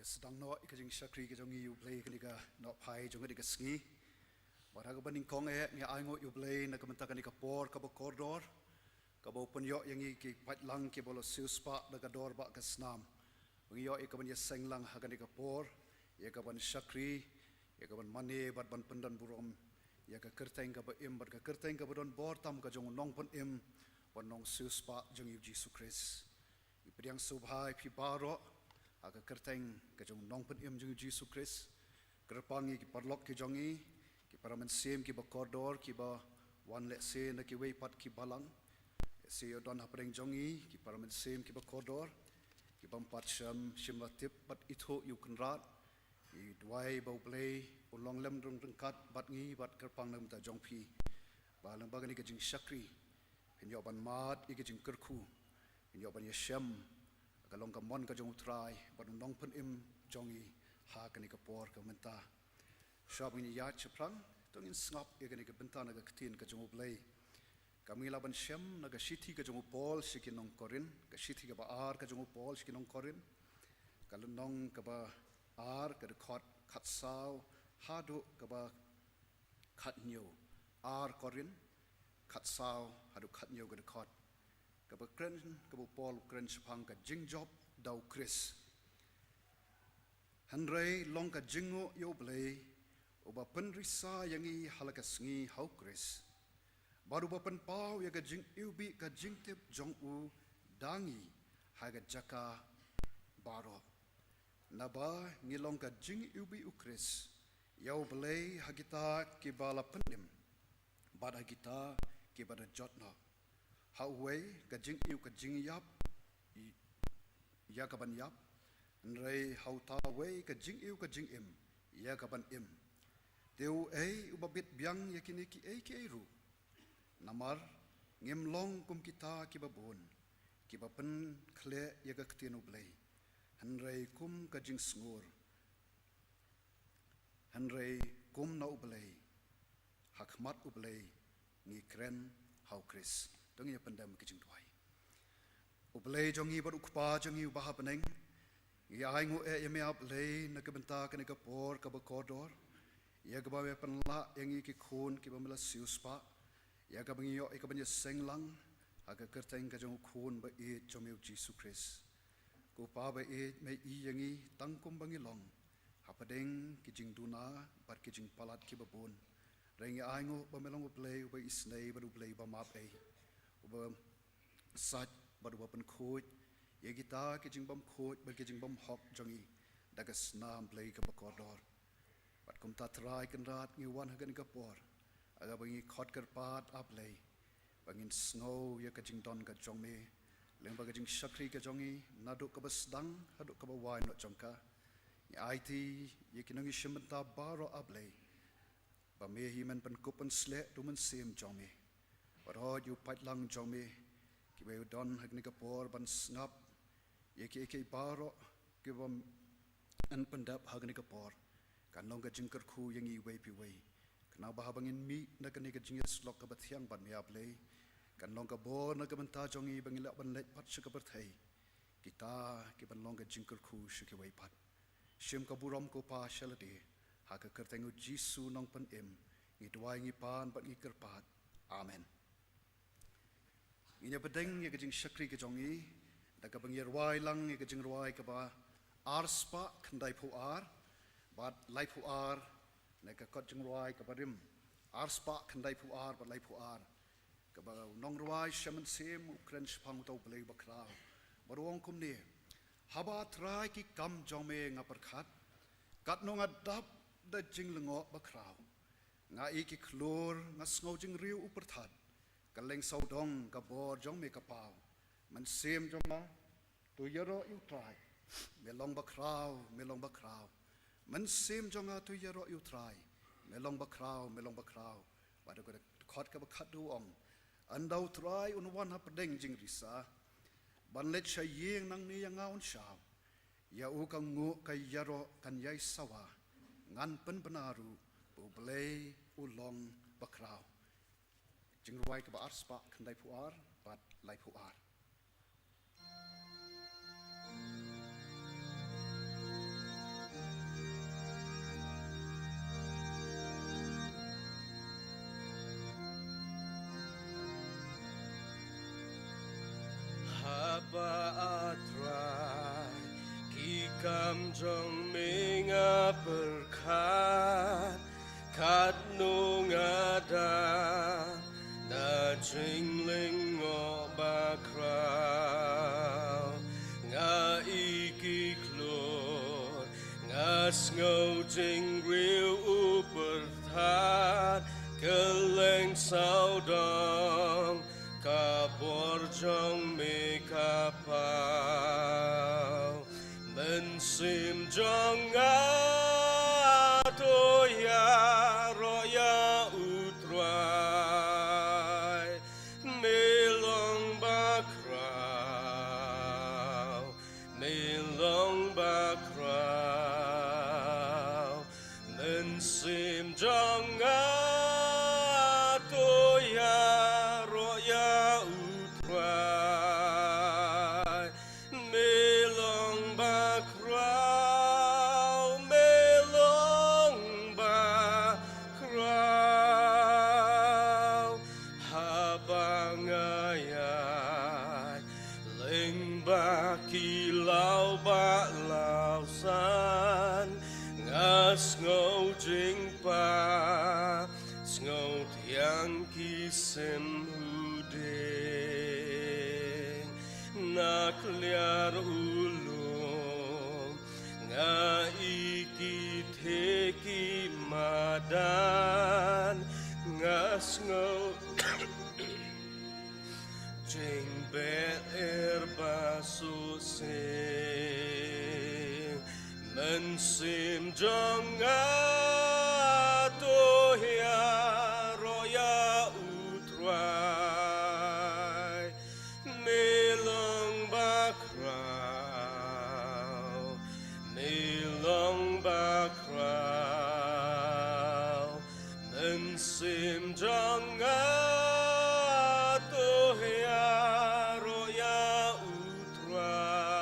sedang no ikajing syakri kajong yu Blei kanika no pai jong kanika sngi bara ka baning kong ngi aingo yu Blei na kamenta kanika por ka koridor ka bo punyo yang ki patlang ki bolo siuspa da dor ba ka snam ngi yo ikaban ya senglang ha kanika por ya ka ban syakri ya ka ban mane bat ban pendan burom ya ka kerteng ka ba im bat ka kerteng ka bodon bor tam ka jong nong pon im ban nong siuspa jong yu Jesus Christ pdiang sngewbha pi baro aga kerteng ka jong nong pen im jong Jesus Christ kerpangi ki parlok ki jongi ki paramen sem ki ba koridor ki ba wan le se na ki wei pat ki balang se yo don hapring jongi ki paramen sem ki ba koridor ki bam pat shim latip pat itho yu kunrat i dwai ba Blei ulong lem rung kat bat ngi bat kerpang nam ta jong pi ba lang ba ni ka jing syakri pin yo ban mat i ka jing Kyrkhu pin yo ban yeshem kalong ka mon ka jong trai ban nong pen im jongi ha ka ni ka por ka menta shab ni ya chiprang tong in snap e ka ni ka benta na ka ktin ka jong Blei kamila ban shem na ka shithi ka jong pol shikin nong korin ka shithi ka ba ar ka jong pol shikin nong korin ka nong ka ba ar ka khot khat saw hadu ka ba khat nyo ar korin khat saw hadu khat nyo ka khot ka ba kren ka ba pol kren chpang ka jingjob dau Chris hanrei long ka jingo yo Blei oba penrisa yangi halaka sngi hau Chris baru ba pen pau ya ka jing ubi ka jingtip jong u dangi haga jaka baro naba ngilong ka jing ubi u Chris yo Blei hagita ki bala penim bad hagita ki bada jotna hauwei ka jing yu ka jing yap ya ka ban yap nrei hau ta wei ka jing yu ka jing im ya ka ban im teu ei ubabit biang yakini ki ei ki ru namar ngem long kum kita ki babon ki bapen khle ya ka ktinu Blei hanrei kum ka jing sngur hanrei kum na Blei hakmat Blei ngi kren hau Chris tong ya pandam ki jing tuai Blei jongi bar ukpa jongi ubaha peneng ya aingu e me Blei na ka benta ka ni ka por ka ba koridor ya ga ba penla yang ki khun ki ba mala siuspa ya ga bangi yo e ka ban senglang aga kerteng ka jong khun ba e jomeu Jesus Christ ko pa ba e me i yangi tangkum bangi long hapadeng ki jing duna bar ki jing palat ki ba bon reng aingu ba melong Blei ba isnei ba Blei ba ma pe ba sat ba ba pen khoi ye kita ki jing bam khoi ba ki jing bam hok jongi daga snam Blei ka ba koridor bat kum ta trai kan rat ngi wan hagan ka por aga bangi khot kar pat a Blei bangin snow ye ka jing don ka jong me leng ba ka jing shakri ka jongi nadu ka ba sdang hadu ka ba wai no jongka ya it ye kinongi shimenta baro a Blei ba me hi man pen kupen sle tu man sem jong me ro yu pat lang jong me ki be don hagni ka por ban snap ye ki baro ki bam an pendap hagni ka por kan long ka jing Kyrkhu yang i wei pi wei kana ba bangin mi na ka ni ka jing slok ka ba thiang ban me Blei kan long ka bo na ka banta jongi bangila ban let pat shika ber thai kita ki ban long ka jing Kyrkhu shiki wei pat shim ka burom ko pa shalade ha ka kertengu jisu nong pen im ngi twai ngi pan bat ngi kerpat amen inya pedeng ye ka jing syakri ka jongi da ka bangir wai lang ye ka jing ruai ka ba arspa khandai phu ar bat lai phu ar na ka kot jing ruai ka barim arspa khandai phu ar bat lai phu ar ka ba nong ruai shaman sem kren spang to Blei ba kra barong kum ne haba trai ki kam jome nga perkhat kat no ngadap da jing lengo ba krau nga i ki klur nga sngo jing riu uperthat ka leng sau dong ka bor jong me ka pau man sem jong ma tu yaro yu trai me long ba krau man sem jong a tu yaro yu trai me long ba krau ba da ko khot ka ba khat du ong an dau trai un wan hap deng jing risa ban let sha yeng nang ni yang ngaun shaw ya u ka ngu ka yaro kan yai sawa ngan pen benaru bu Blei u long ba krau jing ruai ka ba arspa khandai phu ar bat lai phu ar cam jong mi nga berkat kat nu ngada da jingling ngo ba krao nga iki klor nga sngau jing riu u bertat keleng sao dong ka bor jong mi ka pao men sim jong a to ya ro ya utrai me long ba krao me long ba krao men sim jong a to ya ro ya utrai me long ba krao me long ba krao habangayai lyngba ki lao ba lao san nga sngau jingpa sngau pdiang ki sim huding nak liar ulum nga iki teki madan nga sngau jing bet basu sing men sim jong a to ya ro ya utrai me long ba krao me long ba krao men sim jong a to ya ro ya utrai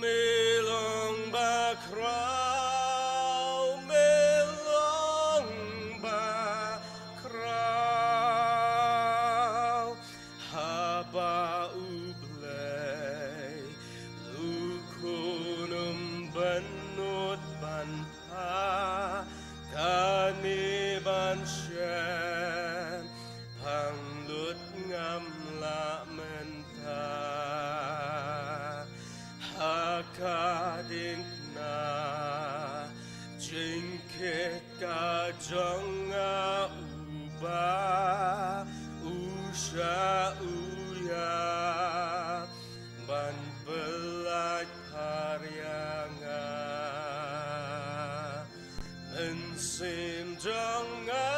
me long ba krao me long ba krao haba u Blei lukunum benut ban pa kani ban shem panglut ngam la menta hakading na jingket ka jong a uba usha uya ban belaj paryanga men sim jong a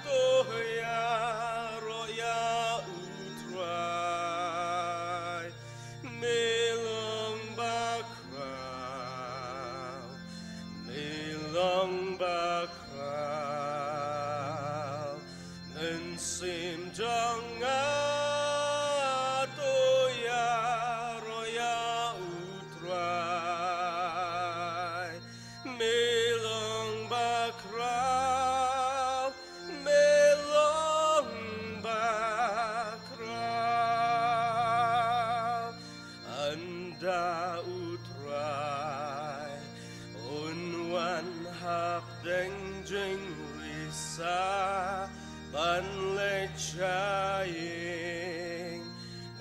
to ya ro ya utrai me long ba krao me long ba krao men sim jong a to ya ro ya utrai me long ba krao me long ba krao anda utrai unwan hap deng jing risa ban le chaying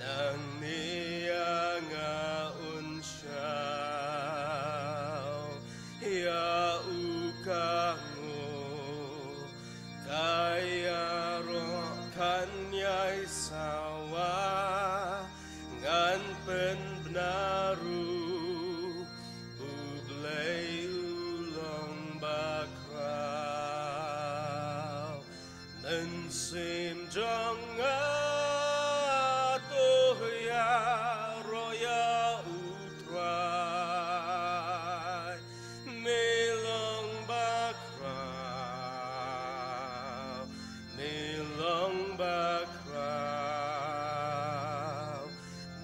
nang niya nga unsyao ya ukango kaya ro kanyai sawa ngan pen benaru Blei ulong bakrao men sim jong a to ya ro ya utrai me long bakrao me long bakrao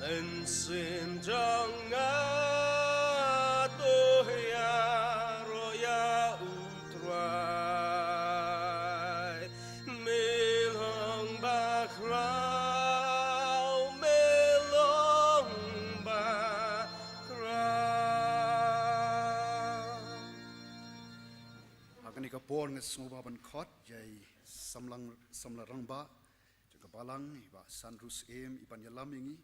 men sim jong a to ya ro ya utrai me long bakrao me long bakrao bor nge sngewbha ban khot jai samla rangba jaga balang iba sanrus iban yalam ingi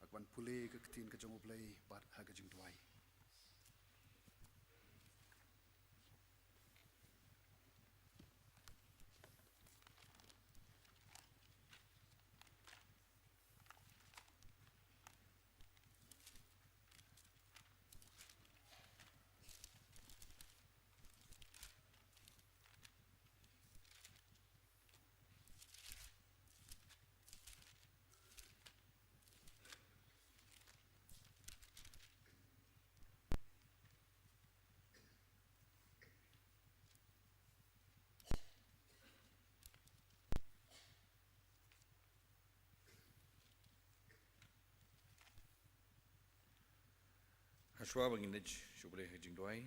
akban pule ke ketin ke jong Blei bat ha ke jing tuai. Hashwa banginaj shuble hejing doai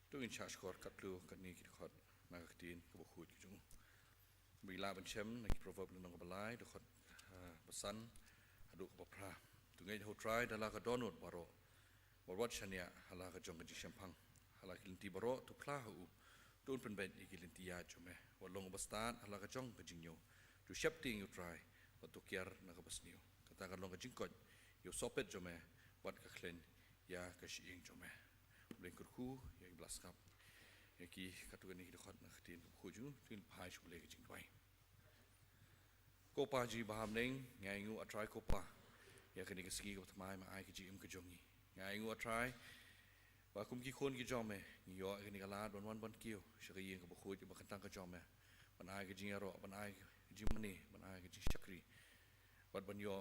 tu in charge kor katlu katni ki khot ma katin ko khut ki jung bila ban chem na ki proverb nang balai do khot basan adu ko pra tu ngai ho try dala ka donut baro wat chania hala ka jong ji champang hala kilinti baro tu pla hu don pen ben ikilinti ya chume walong bastan hala ka jong ka jingyo tu shapting you try wat tu kiar na ka basniu kata ka long ka jingkot yo sopet jome wat ka klen ya kashiing jome Blei Kyrkhu ya blaskap ya ki katugani ki khot na khatin khuju tin phai chule ki jingwai ko pa ji baham neng ngai ngu atrai ko pa ya kani ka ski ko thmai ma ai ki ji im ka jongi ngai ngu atrai ba kum ki khon ki jome ni yo kani ka la don wan bon kiu shari yin ka khuj ba khantang ka jome ban ai ki jingaro ban ai jingiamane ban ai ki shakri bat ban yo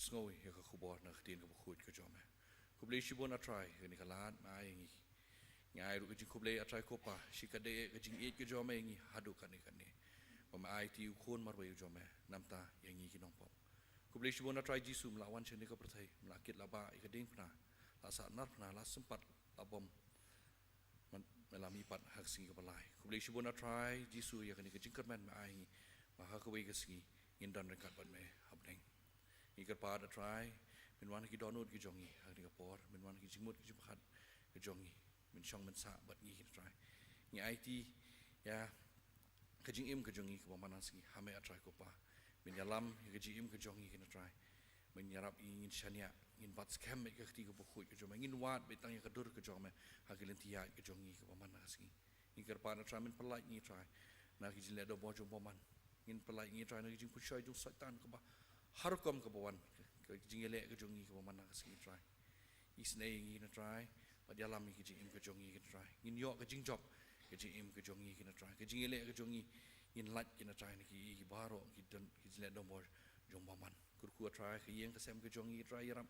snowy ya ka khubor na khatin ka khuj ka jome Blei shibon atrai kani kalat mai ngi ngai ru kajing Blei atrai kopa shikade kajing et ke jome ngi hadu kani ba mai ti khon mar bai jome namta yangi ki nongpom Blei shibon atrai jisu mlawan chene ka prathai mlakit laba ikading pna la sa nar pna la sempat labom man melami pat hak singi ka balai Blei shibon atrai jisu ya kani kajing kerman mai ngi ba ha ka bai ka singi indan rekat ban me habdeng ngi ka pa atrai min wan ki donut ki jongi hak ni kapor min wan ki jimut ki jimkhat ki jongi min chong min sa bat ngi ki try ngi IT ya ka jing im ka jongi ka mana singi hame atrai ko pa min yalam ka jing im ka jongi ki na try min yarap ingin shania ngin bat scam ka khti ko bukhu ka joma ngin wat betang ka dur ka joma hakilin tiya ka jongi ka mana singi ngi ka pa na try min palai ngi try na ki jile do bojo boman ngin palai ngi try na ki jing pushoy ju satan ka ba har kom ka bawan ka jingele ka jongi ka mana ka singi try isnei ngi na try ba yalam ki jing im ka jongi ka try ngin yo ka jing job ka jing im ka jongi ka try ka jingele ka jongi in lat ki na try na ki baro ki don ki jile do bor jong baman Kyrkhu try ka yeng ka sem ka jongi try yaram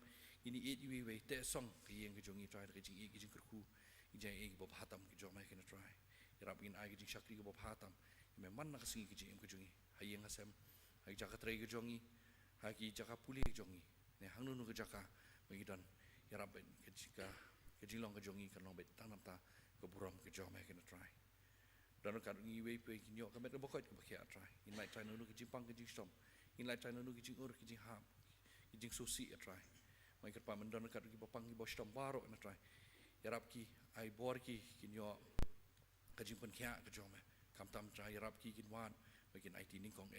ini et wi we te song ka yeng ka jongi try ka jing ki jing Kyrkhu ki jang ki bob hatam ki jomai ka na try yarap in ai ki jing shakri ka bob hatam me man na ka singi ki jing im ka jongi hayeng ka sem hai jaka trai ka jongi haki jaka puli jongi ne hangnu nu jaka bagi don yarab ke jika ke jilong ke jongi kan long bet tanam ta ke buram ke jome ke na try don ka ngi we pe ki nyok ka met bo khot ke bakhia try in lai try nu ke jimpang ke jistom in lai try nu ke jing ur ke jing ham ke jing susi try mai ka pa men don ka ki bapang ki bostom baro na try yarab ki ai bor ki nyok ka jing pen khia ke jome kam tam try yarab ki kin wan bakin IT ning kong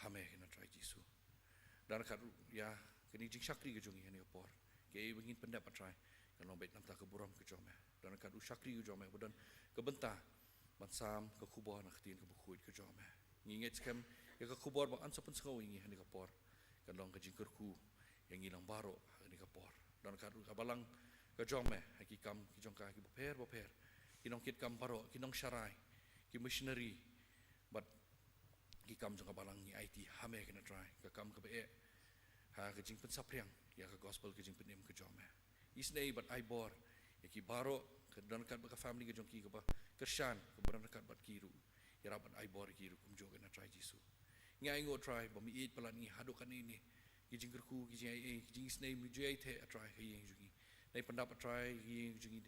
hame ke na try jisu dan kat ya kini jing shakri ke jongi ani opor ke bengin pendap try kalau bet nam ta ke buram ke jome dan kat shakri ke jome bodan ke benta matsam ke khubor na khtin ke bukhuj ke jome nginget skem ya ke khubor bang an sapun sngau ngi ani opor kalong ke jing Kyrkhu yang ngilang baro ani opor dan kat balang ke jome hakikam ki jongka ki boper kinong kit kam baro kinong sharai ki missionary but ki kam jong balang ni IT hame ke na try ke kam ke be ha ke jing pen sapriang ya ke gospel ke jing penim ke jome isnei bat ai bor ya ki baro ke dan kat ba family ke jong ki ke ba kershan ke beran kat bat kiru ya rabat ai bor kiru kum jo ke na try jisu ngai ngo try ba mi it pelan ni hadu kan ini ki jing Kyrkhu ki jing isnei mi je the try ke yeng jungi nei pendap try yeng jungi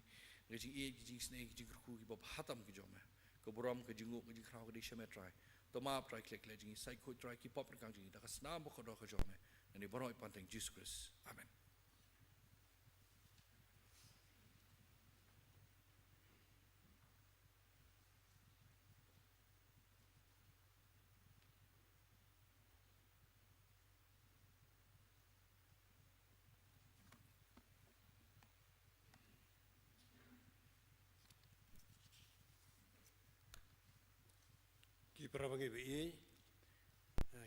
ke jing ki jing isnei ki jing Kyrkhu ki ba hatam ke jome ke buram ke jingu ke jing khrau ke di shame try to map try click le jing sai ko try ki pop kang jing da kasna bo khodo ke jome ani boroi panteng Jesus Christ amen para bangai Blei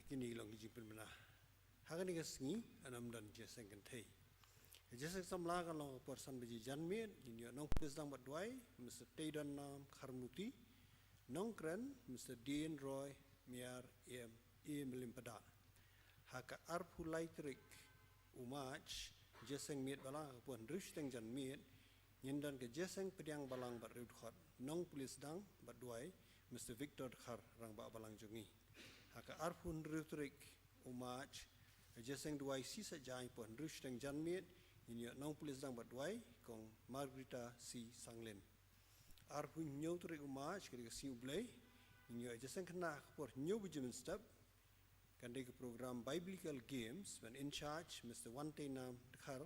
kini long kijing penmena hagan ni kesengi anam dan jeseng kentai jeseng samla kan long persan beji janmit ini nong pesang badwai Mr. Taydan nam Kharmuti nong kren Mr. Dean Roy miar melimpada haka arpu laitrik umach jeseng mit balang pun rish teng janmit Yendan ke jeseng pdiang balang bat reudkhot nong pulis dang badwai Mr. Victor Khar rang ba balang jungi haka arpun reutrik umach jeseng duai sisa jai pon rish teng janmit ini nong pulis dang badwai kong Margarita C Sanglen arpun nyoutrik umach ke si Blei ini jeseng kena por nyu bujumen step kan ke program biblical games when in charge Mr. Wantenam Khar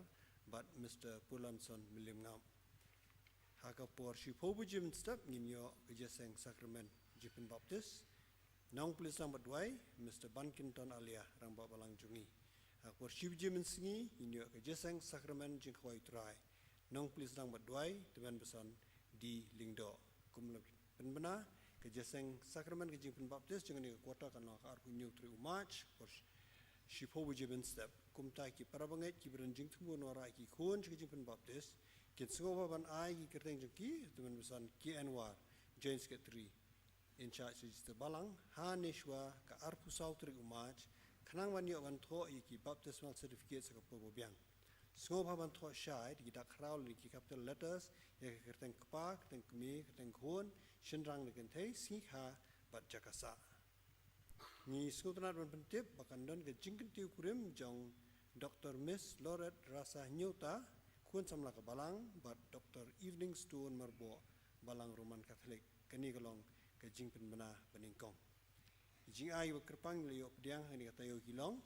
but Mr. Pulanson Milimngam haka por shipobu jim step nginyo jeseng sacrament jipen baptis nong pulis number 2 Mr. Bankinton Alia rang ba balang jungi haka por shib jim singi nginyo jeseng sacrament jingkhwai trai nong pulis number 2 teman besan di lingdo kumlab penbena jeseng sacrament jipen baptis jangan ni kota kan ar punyu tri umach por shipobu jim step kumta ki parabangai ki berenjing tunggu nora ki khon jipen baptis Kit sngewbha ban ai ki kerteng jengki teman besan ki anwar James ke 3 in charge register balang haneshwa ka arpu sautri umach khanang wan yo ban tho ki baptismal certificate sa ko biang sngewbha ban tho shai ki dak kraul ki capital letters ye kerteng kpa kerteng kmi kerteng khon shinrang ne kenthei si kha bat jakasa ni skutnat ban pentip bakandon ke jingkentiu kurim jong Dr. Miss Loret Rasa Nyota Kun samla ka balang bat Dr. Evening Stone Marbo balang Roman Catholic kani kalong ka jingpen bena beningkong jing ai kerpang leo pdiang hani ka tayo kilong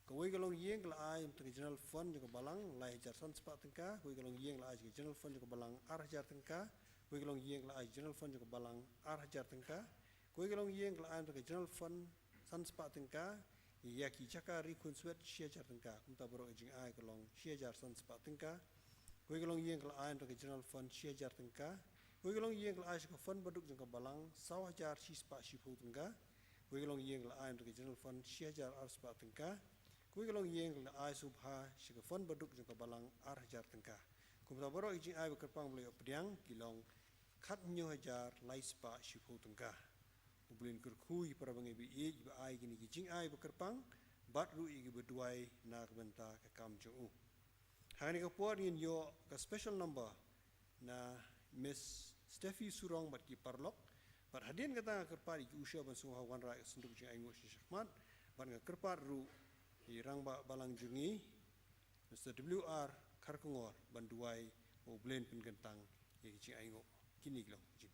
kawai kalong yeng kala ai untuk general fund juga balang lai jar san spa tengka kawai kalong yeng la ai general fund juga balang ar jar tengka kawai kalong yeng la ai general fund juga balang ar jar tengka kawai kalong yeng kala ai untuk general fund san spa tengka ya ki chaka ri kun swet shia jar tengka kumta borok jing ai kalong shia jar san spa tengka koi kalong yeng kala ai untuk general fund shia jar tengka koi kalong yeng kala ai ka fund baduk jang ka balang saw jar shi spa shi pu tengka koi kalong yeng kala ai untuk general fund shia jar ar spa tengka koi kalong yeng kala ai subha shi ka fund baduk jang ka balang ar jar tengka kumta borok jing ai kerpang Blei pdiang kilong khat nyo jar lai spa shi pu tengka Ubulin Kyrkhu para bangai Blei ba ai gini jing ai bekerpang bat ru igi berduai na kebenta ke kam jong hani ka por yin yo ka special number na Miss Steffi Surong bat ki parlok bat hadin kata kerpar ki usha ban sungha wan ra senduk jing ai ngo shi shakmat ban ka kerpar ru di rang ba balang jungi Mr. WR Kyrkhu ban duai Ubulin pen gentang ye jing ai ngo kini glong jing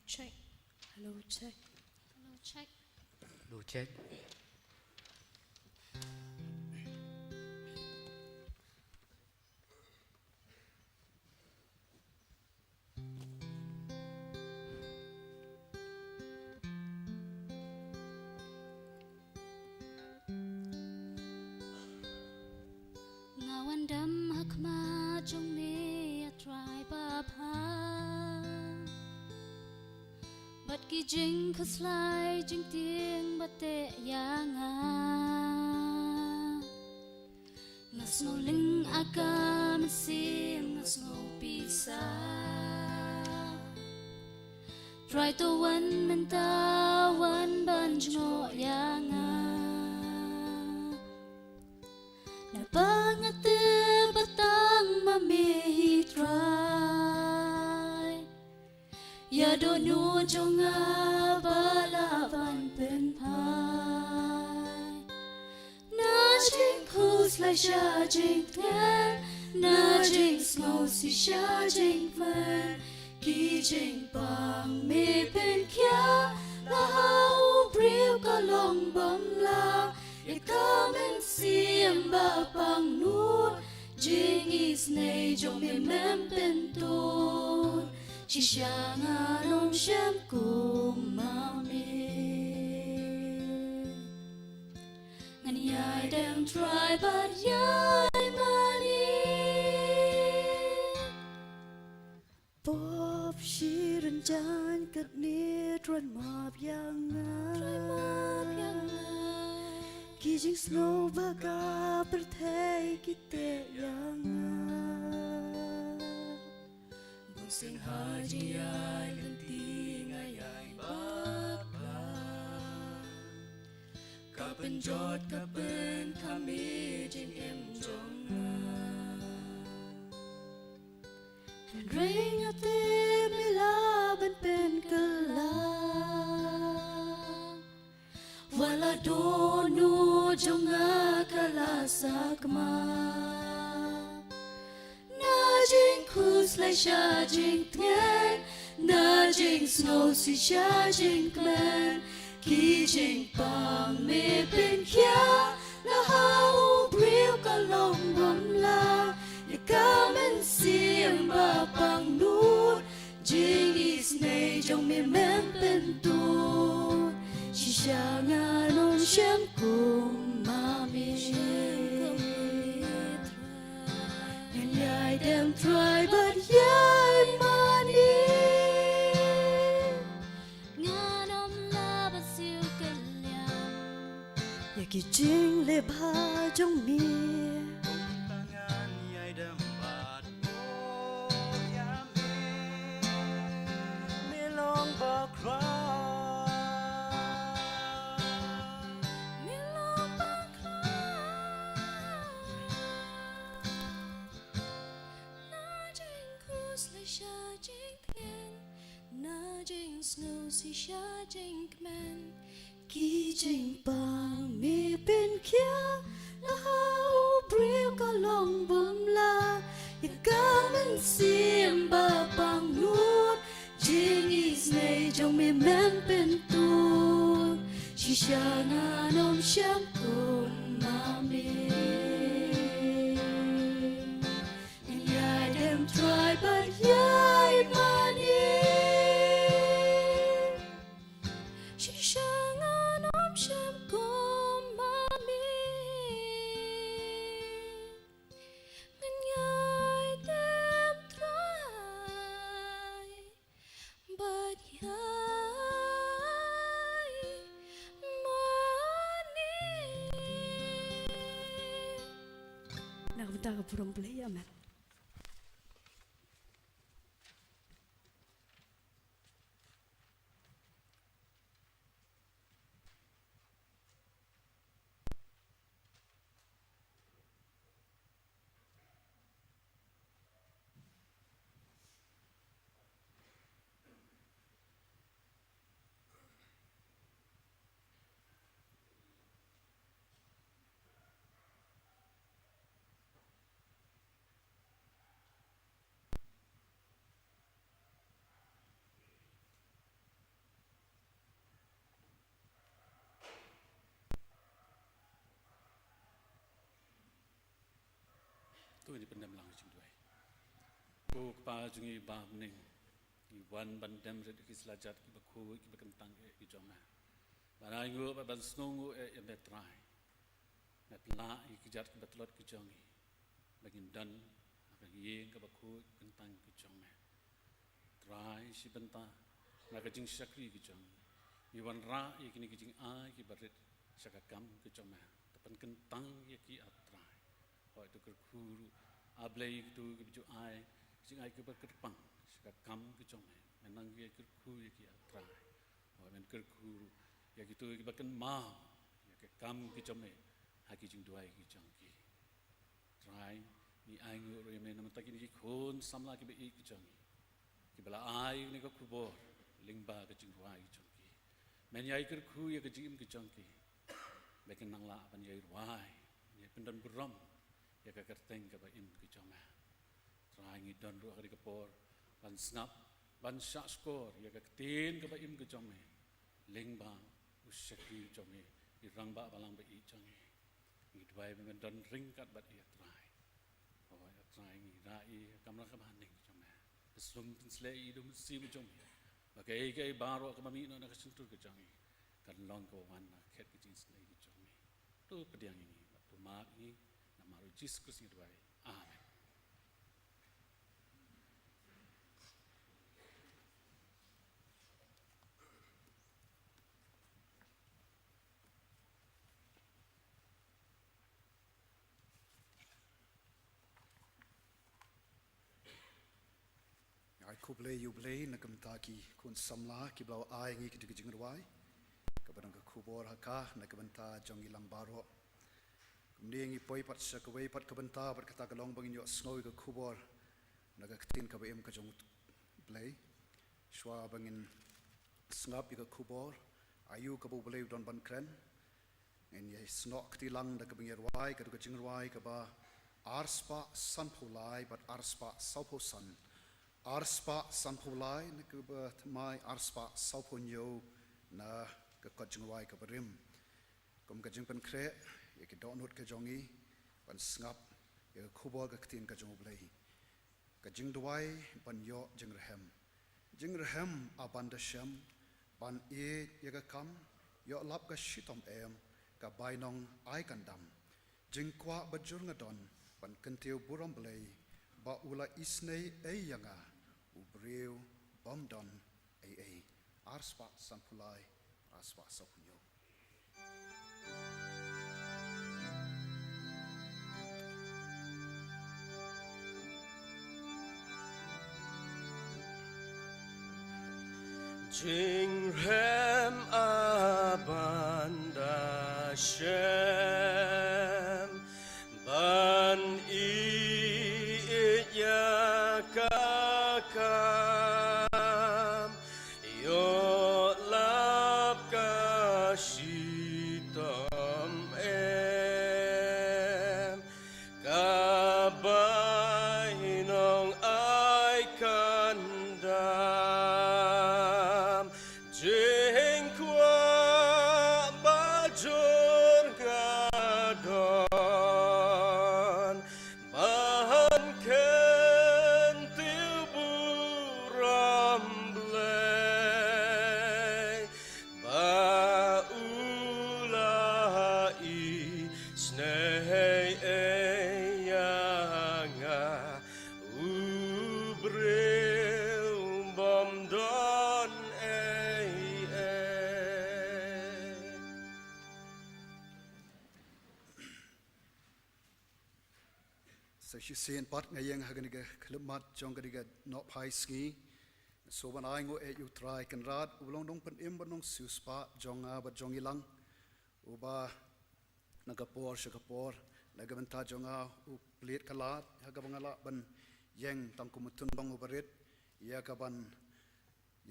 Check. Hello, check. Hello, check. Hello, check. Ngawan dam hakma jong ne try ba pha Bat ki jing khaslai jing tieng bate yanga Ngas no ling aga masim ngas no pisa Try to wan menta wan ban jno yanga Na bangate batang mami try Ya do nyu jonga balaban pen pai Na jing khus lai sha jing ten Na jing snow si sha jing fen ki jing bang me pen kya la hau briu ka long bom la ye kamen siam ba pang nu jing is nei jong me mem pen tu chi shanga nom sham kum ma me and I don't try but yai money Bob shirin jan kat ni tron map yang Ki jing sngewbha ka perthei ki te yang Bung sing haji ai lenti ngai ai bak la Kapen jot kapen kami jing em jong Ring a te mila ban pen kala Wala donu jonga kala sakma Na jing kus lai sha jing tngen Na jing snow si sha jing kmen Ki jing pang me pen kya La hau briu ka long bom la Ye kamen siam ba pang nut Jing is nei jong me mem pen tut She shanga non shem kum mami And yai dem try but yai money Nganom la ba siu kalyam Ya ki jing le bha jong mi Tangan yai dambat me long ba cry Mi long ba Na jing kus lai sha jing tien Na jing snow si sha jing kmen Ki jing bang mi pen kya La hau briu ka long bom la Ya kamen siam ba pang nut Jing is nei jong me mem pen tut She shanga nom sham kum mami And yai dem try but yai money She shanga nom sham kum mami When yai dem try But yai money Nakabenta ka purong Blei, amen. Tu ni pendam lang jing duai. Ku pa jungi ba mning. Ki wan ban dem red ki slajat ki bakhu ki bakentang ki joma. Banai ngu ba ban snongu e betrai. Na pla ki jat ki batlot ki jongi. Bagin dan bagi yeng ka bakhu kentang ki joma. Trai si benta na ka jing sakri ki jongi. Ni wan ra ki ni ki jing a ki baret sakakam ki joma. Tapan kentang ki atrai. Hoi tu Kyrkhu Blei tu ke ai sing ai ke berkerpang saka kam ke jong menang ke Kyrkhu ya ki atrai hoi men Kyrkhu ya gitu ke bakan ma ya ke kam ke jong ha ki jing duai ki jong ki trai ni ai ngu ro men nam ta ki ni khon samla ki be ki jong ki bala ai ni ko kubor lyngba ke jing duai ki jong ki men ya Kyrkhu ya ke jing ke jong ki bakan nang la pan ya ruai ya pendan buram ya kakerteng ka ba im ki joma trai ngi don ru ka por ban snap ban syak skor ya ka tin ka ba im ka jong me lyngba usyaki jong me i rangba balang ba i jong me i dwai men don ring kat bat i trai o ya trai ngi ra i kamra ka ban ning jong me sum tin sle i dum sim jong me ba ke baro ka mami no na ka sentur ka jong me kan long ko wan na khet ki jin sle i jong me tu pdiang ini tu ma i na maru jis ku si dwai amen. Ai ku Blei yu Blei na kam ta ki kun samla ki blau ai ngi ki ti jing rwai ka barang ka khubor haka na ka banta jong ilang baro kumni ngi poi pat sa ka wei pat ka banta pat ka ta ka long bangin yo snoi ka khubor na ka tin ka ba em ka jong Blei shwa bangin snap i ka khubor ayu ka bu Blei don ban kren en ye snok ti lang da ka bang rwai ka jing rwai ka ba arspa san phulai but arspa saupo san arspa sanpulai na kuba mai arspa saupunyo na ka kajingwai ka barim kum ka jingpan kre ye ki donut ka jongi ban snap ye khubo ka tin ka jong Blei ka jingdwai ban yo jingrhem abanda shem ban ye ka kam yo lap ka shitom em ka bainong ai kandam jingkwa bajur ngadon ban kentiu buram Blei ba ula isnei ei yanga ubreu bomdon ai arspa sanpulai arspa saupunyo Jingrem abanda shem ban I ya kakam yo lap ka shitam em kabainong ai kandam jingkwa bajur gadon bahan ken tiburam Blei baulai snei eyanga ubreu bomdon so she seen pat ngayeng haganiga klimat jong gadiga no pai ski so ban ai ngo e yu try kan rat ulong dong pen im banong suspa jonga ba jong ilang uba nagapor shakapor nagabanta jonga u plet kalat hagabangala ban yeng tangkumutun bang ubarit ya kaban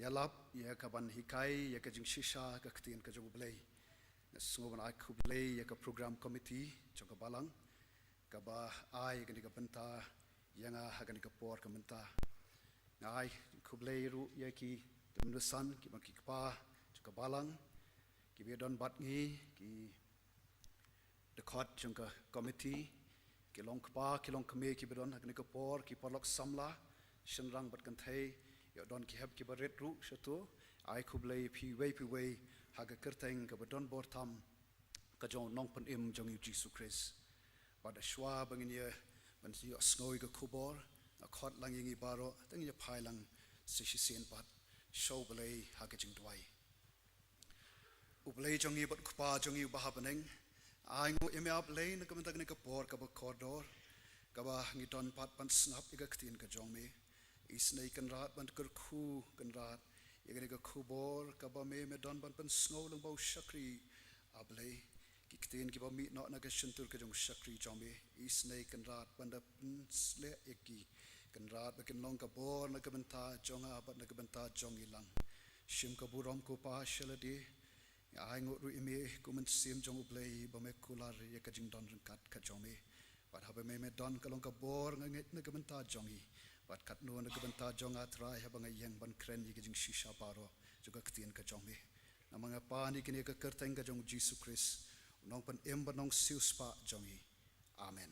yalap ya kaban hikai ya ka jing shisha ka ktin ka jong Blei so ban ai ku Blei ya ka program committee jonga balang kaba ai gani ka banta yanga hagani ka por ka menta ngai ku Blei ru ya ki tumnusan ki bang ki pa ka balang ki be don bat ngi ki the court jonga committee ki long pa ki long kame ki be don hagani ka por ki porlok samla shenrang bat kan thai yo don ki heb ki baret ru shatu ai ku Blei pi wei haga kerteng ka be don bor tham ka jong nong pen im jong yu Jesus Christ pada shwa bangin ye ban si snoi ka khubor a khot lang yingi baro tang ye phailang si sen pat show Blei ha ka jing dwai u Blei jong yi bat khpa jong yi ba baneng ai ngo em ya Blei na kam tak ne ka por ka ba corridor ka ba ngi don pat pan snap i ka ktin ka jong me isnei kan rat ban Kyrkhu kan rat ye ka khubor ka ba me don ban pan snow lang ba shakri a Blei kikten ki ba mi no na ka shentur ka jong shakri jombe isnei kan rat banda sle eki kan rat bakin long ka bor na ka banta jonga bat na ka banta jong ilang shim ka burom ko pa shaladi ai ngo ru ime ko men sim jong Blei ba me kular ye ka jing don kat ka jombe bat ha ba me don ka long ka bor nget na ka banta jongi bat kat no na gebenta jong atrai habang yang ban kren yi jing shisha baro juga ketien ka jong me na mga pa ni kini ka kerteng ka jong Jesus Christ nong pan em ban nong sius pa jong yi amen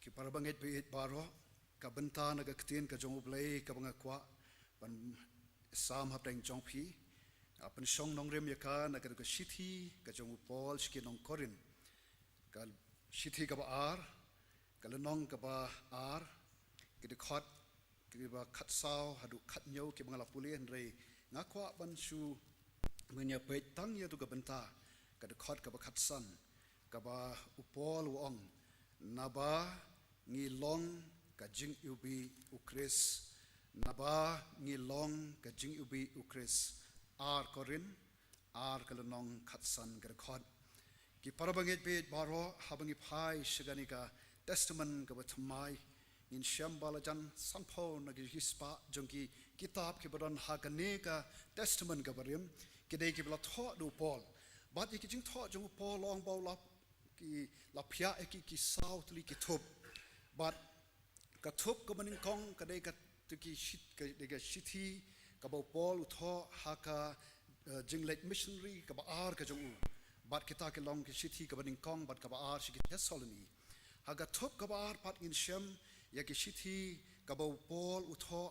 ki para banget be baro ka benta na ka ketien ka jong Blei ka banga kwa ban sam hap teng jong phi apan song nong rem yaka na ka shithi ka jong Paul shki nong korin ka shithi ka ba ar ka lenong ka ba ar ki de khot ki ba khat sao hadu khat nyau ki bangala pulen re nga kwa ban su menya pe tang ya tu ka benta ka de khot ka ba khat san ka ba upol wong na ba ngi long ka jing ubi ukris na ba ngi long ka jing ubi ukris ar korin ar ka lenong khat san ka de khot ki parabangit be baro habangi phai shiganika testament ka batmai in shambalajan sanpho nagi hispa jongki kitab ki badan hakane ka testament ka barim kidei ki bla tho du Paul bat ki jing tho jong Paul long baw la ki la phya ki south li ki thup bat ka thup ka maning kong ka dei ka tu ki shit ka dei ka shithi ka baw Paul tho haka jinglet missionary ka ba ar ka jong bat kita ke long ki shithi ka baning kong bat ka ba ar shi ki Thessaloni haga thup ka ba ar pat in shem ya ki shithi ka ba Paul utho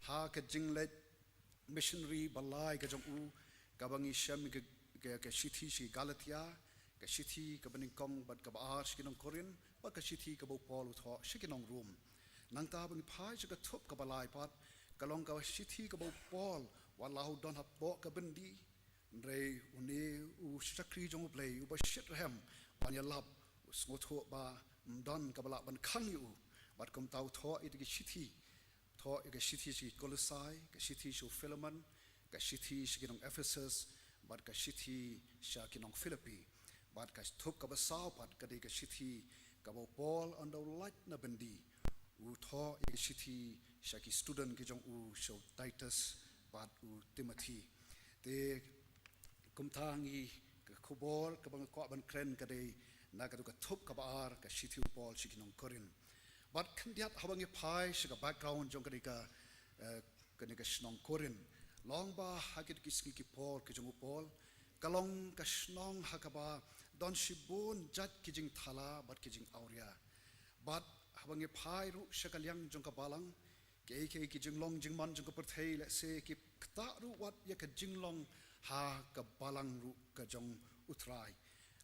ha ka jinglet missionary balai ka jong ka bangi shem ka shithi shi Galatia ka shithi ka baning kong bat ka ba ar shi nong Korin ba ka shithi ka ba Paul utho shi ki nong Rom nang ta bang phai shi ka thup ka balai pat ka long ka shithi ka ba Paul walau don ha bo ka bendi Blei uni shakri jong Blei u ba shit hem ban ya lab snotho ba mdan ka bala ban khang yu bat kom tau tho it ki shithi tho ke shithi shi Colossae ke shithi shu Philemon ke shithi shi kinong Ephesus bat ka shithi sha kinong Philippi bat ka thup ka ba saw pat ka de ka shithi ka ba Paul ando light na bendi u tho ke shithi sha ki student ki jong u show Titus bat u Timothy te kum thangi ka khobol ka bang ko ban kren ka dei na ka ka thup ka bar ka shithi Paul shikinong Korin bat khandiat habangi phai shi ka background jong ka dei ka ni ka shnong Korin long ba hakit ki ski ki Paul ki jong Paul kalong ka shnong hakaba don shibun jat ki jing thala bat ki jing auria bat habangi phai ru shakalyang jong ka balang ke ki jing long jing man jong ka perthei le se ki kta ru wat ya ka jing long ha ka balang ru ka jong utrai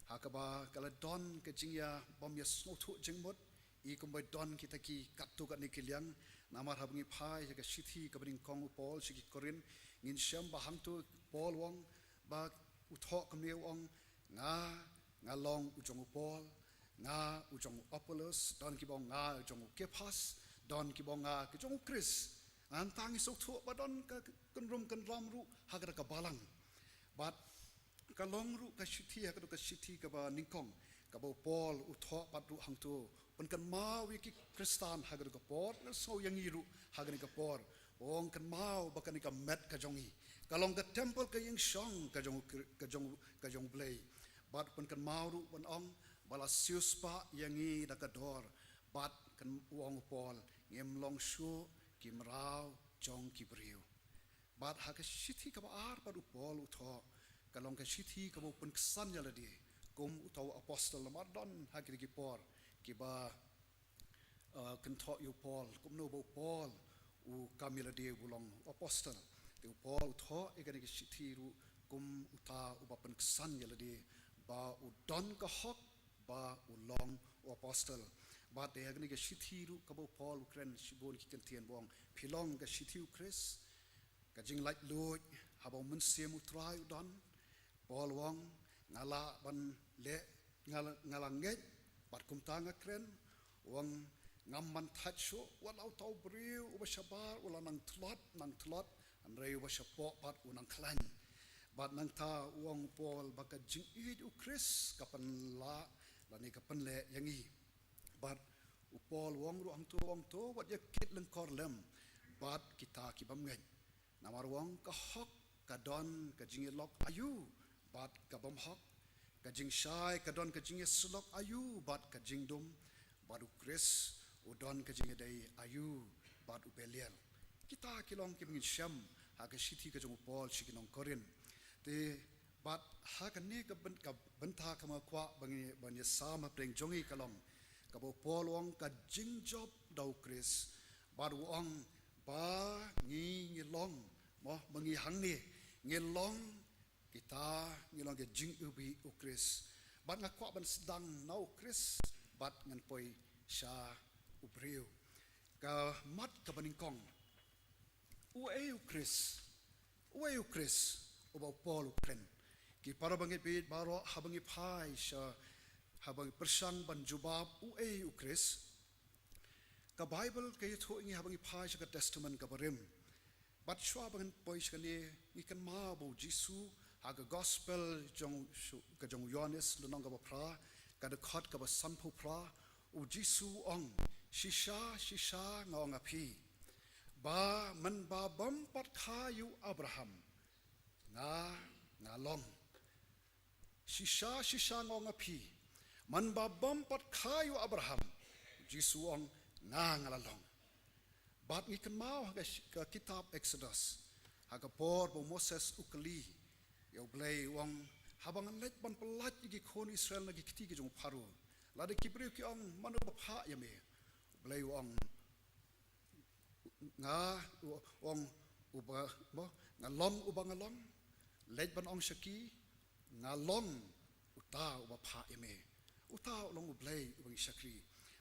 ha ka ba kala don ka jingya bom ya snothu jingmot I kumbai don kita ki katu ka nikiliang namar habngi phai ka shithi ka bring kong Paul shi ki Korin ngin sham ba hang tu Paul wong ba utho ka meu ong nga long u jong Paul nga u jong Apollos don ki bong nga u jong Kephas don ki bong nga ki jong Chris antang isok thu ba don ka kan ram ru ha ka balang bat ka long ru ka shithi ka shithi ka ba ningkong ka ba Paul utho pat ru hang tu pun kan mau ki Kristan ha ka por na so yang iru ha ka por ong kan mau ba kan ka met ka jongi ka long ka temple ka yang shong ka jong Blei bat pun kan mau ru pun ong bala sius pa yang I da ka dor bat kan wong Paul ngem long shu kim rao jong ki briu bat ha ka shithi ka ba ar pa ru Paul utho ka long ka shithi ka bo pun ksan ya la di kum utho apostle lamar don ha ki por ki ba kan tho yu Paul kum no bo Paul u kamila de bulong apostle te Paul tho e ka ki shithi ru kum uta u ba pun ksan ya la di ba u don ka hok ba u long apostle ba te agni ka shithi ru ka bo Paul ukren shibon ki kan tien bong philong ka shithi u Chris ka jing like loj ha bo mun sem u trai u don Paul wong ngala ban le ngala nget bat kum tanga kren wong ngam man thacho walau tau briu u shabar wala nang thlot an rei u shapo pat u nang klan bat nang ta wong Paul ba ka jing id u Chris ka pan la ni ka pan le yangi bat u Paul wong ru ang tu wat ya kit leng kor lem bat kita ki bam ngai namar wong ka hok ka don ka jing lok ayu bat ka bam hok ka jing shai ka don ka jing slok ayu bat ka jing dum baru Chris udon ke jingedai ayu badu belial kita kilong ki mingin syam haga siti ke jong Paul sikinong Korin te bat haga ne ka benta kama kwa bangi sama preng jongi kalong ka bo Paul wong ka jingjob dau Chris baru ong ba ngi long mo mangi hang ni ngilong kita ngilong ke jing ubi u Chris bat ngakwa ban sedang nau Chris bat ngan poi sha ubriu ka mat ka baningkong u Chris uba Paul ukren ki para bangi bit baro habangi pai sha habang persang ban jubab u Chris ka Bible ke tho ingi habangi pai sha ka testament ka barim bat shwa bangan poi sha ni ikan ma bo Jisu haga gospel jong ka jong Yohanes lunong ka pra ka de khot ka ba sampu pra u Jisu ong shisha ngong api ba man ba bam pat khayu Abraham nga long shisha ngong api man ba bam pat khayu Abraham Jisu ong nga long bat ngi kan mau ka kitab Exodus haga por bo Moses ukali yo Blei wong habangan let ban pelat igi kon Israel lagi kiti ki jong paru lade kibriu ki ong manu bapha yame Blei wong nga wong uba mo ngalong let ban ong shaki ngalong uta uba pha yame uta long Blei ubang shakri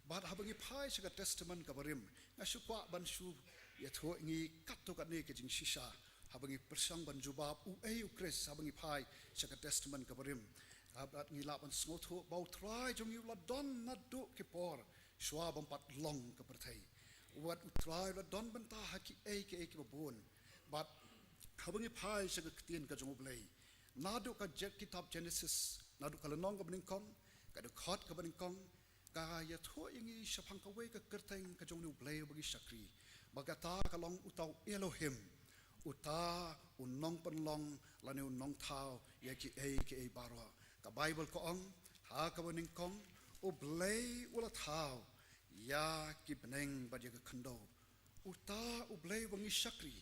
bat habangi pai saka testament kabarim ngasukwa ban shu ya tho ngi katto kat ne ke jing shisha habangi persang ban jubab u Chris habangi pai saka testament kabarim abat ngi la ban snotho bau try jong yu la don na do ke por shwa bam pat long ka perthai wat try la don ban ta haki ke babon bat habangi pai saka ktien ka jong Blei na do ka kitab Genesis na do ka lanong ka beningkong ka do khot ka beningkong ka ya tho ingi shapang ka we ka kerteng ka jong nu Blei bagi shakri bagata kalong utau Elohim uta unong penlong lane unong thau ya ki ke baro ka Bible ko ong ha ka bening kong u Blei ula thau ya ki beneng ba ka khando uta u Blei bangi shakri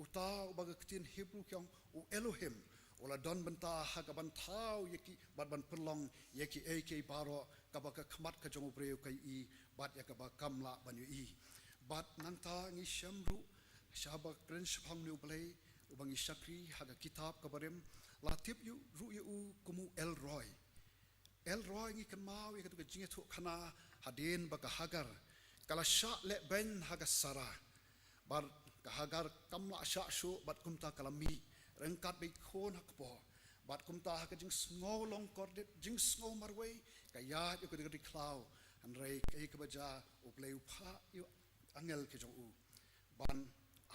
uta u baga ktin Hebrew kyong u Elohim ula don benta ha ka ban thau ya ki ban penlong ya ki ke baro ka ba ka khmat ka jong Breu kai I bat ya ka ba kamla ban yu I bat nanta ngi shamru shaba kren shapang nu Blei ubangi shakri haga kitab kabarem latip yu ru yu kumu Elroy ngi kan mau ya ka jinge thu khana hadin ba ka hagar kala sha le ben haga sara bar ka hagar kamla sha shu bat kumta kalami rengkat be khon hakpo bat kumta haga jing sngo long kordet jing sngo marway ka ya yu ka di klau an rei kai ka baja u Blei u pha yu angel ke jong u ban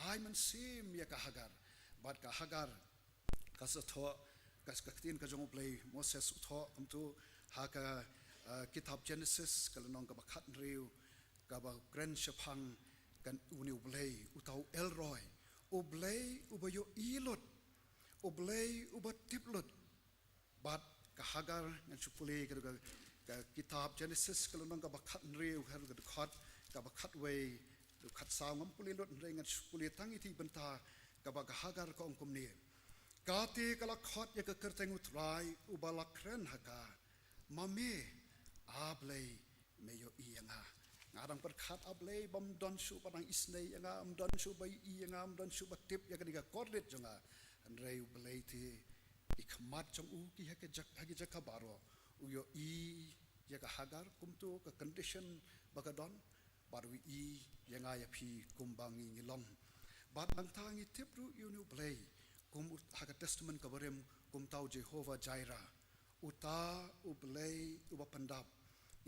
ai man sim ya ka hagar bat ka hagar ka sa tho ka tin ka jong Blei Moses u tho tu ha ka kitab Genesis ka lanong ka bakhat riu ka ba grand shapang kan uni Blei u tau Elroy u Blei u ba yo ilot u Blei u ba tiplot bat ka hagar ngan chupule ka kitab Genesis ka lanong ka bakhat riu har ka khat ka bakhat we khat saw ngam puli lot rengan puli tangi ti benta ka ba hagar ko ongkom ni ka te kala khat ya ka kerteng utrai ubala kren haka mame Blei me yo ianga ngarang per khat Blei bam don shu padang isnei anga am don shu bai ianga am don shu batip ya ka diga korlet jonga an rei Blei ti ikmat jong u ki ha ke jak baro u yo I ya ka hagar kumtu ka condition bagadon baru I yang ayah pi kumbangi ngilong bat nangtangi tipru unu Blei kum haga testament kabarem kum tau Jehovah Jireh uta u Blei uba pandap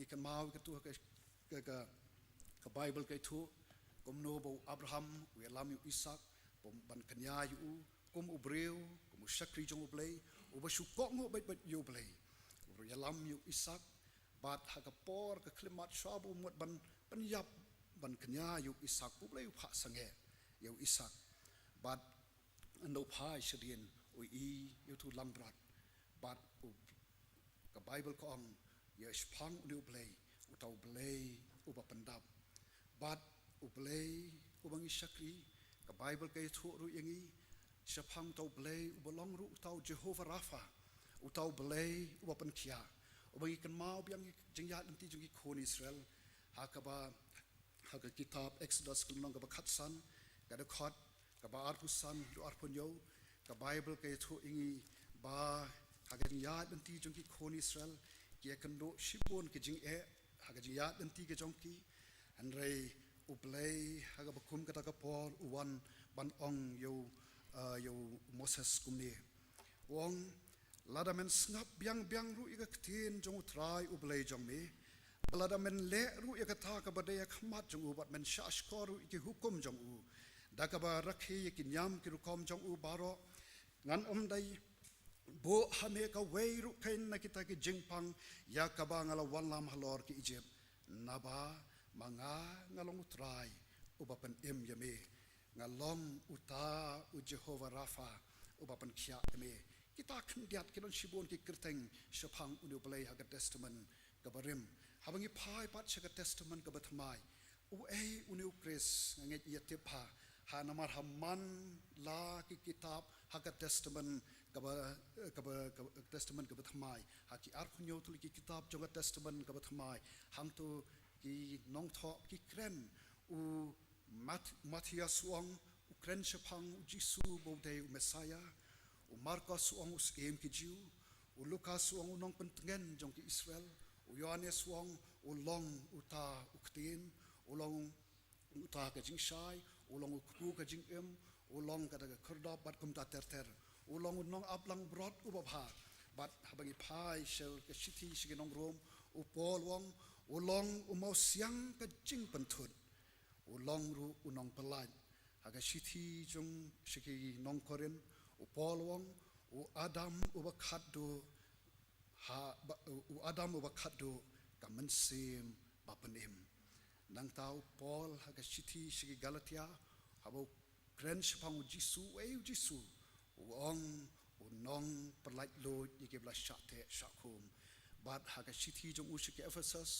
ikan mau ke tu ka Bible ke tu kum no bo Abraham u lam yu Ishak ban kanya yu kum u Breu kum shakri jong u Blei uba syukok ngo bet yu Blei u lam yu Ishak bat haga por ka klimat swabu mut ban penyap ban kenya yu Ishak pu Blei pha sange yu Ishak bat ando phai shadien u yu tu langbrat bat ka Bible ko ong ya spang u Blei utau Blei uba pendap bat Blei ubang isakri ka Bible kay thu ru yangi Shapang tau Blei ubalong ru utau Jehovah Rapha utau Blei uba penkia ubang ikan mau biang jingyat nanti jungi kon Israel hakaba haga kitab Exodus kulong ka bakatsan kada khot ka ba arpusan du arpunyo ka Bible kay thu ingi ba haga jingyat nanti jungi kon Israel kia kendo shibon ke jing haga jingyat nanti ke jongki anrei Blei haga bakum kata ka Paul uwan ban ong yo Moses kumni wong lada men ngap biang ru iga ktin jong utrai Blei jong me lada men le ru iga ta ka badaya khmat jong u bat men shashkor ru iki hukum jong u daka ba rakhi ki nyam ki rukom jong u baro ngan dai bo hame ka wei ru kain na kita ki jingpang ya ka ba ngala wanlam halor ki Egypt naba manga ngalong utrai ubapan yame ngalong uta u Jehovah Rapha ubapan khia me kita khndiat kilon shibon ki kirteng shapang unu Blei haga testament kabarim habangi phai pat shaga testament ka bathmai unu kris nget yate pha ha namar hamman la ki kitab haga testament testament ka bathmai ha ki ar khunyo tul ki kitab jonga testament ka bathmai hang tu ki nong tho ki kren u Matthias wang u kren shapang u Jisu bodei u Messiah u Marcos wang u skem ki Jew u Lucas wang u nong pentengen jong ki Israel u Yohanes wang u long uta u ktin u long uta ka jing shai u long u ku ka jing u long ka daga khurdop bat kum ta ter u long u nong aplang brot u babha bat habangi phai shel ka city shigi nong rom u Paul wang u long u mau siang ka jing penthut u long ru u nong pelai haga city jong shigi nong korin u Paul wang u Adam u bakhadu u Adam u bakhadu ka mensim bapenim nang tau Paul haga city shigi Galatia habo kren shapang u Jisu Jisu u ong u nong pelai lo yike bla shate shakum bat haga city jong u shigi Ephesus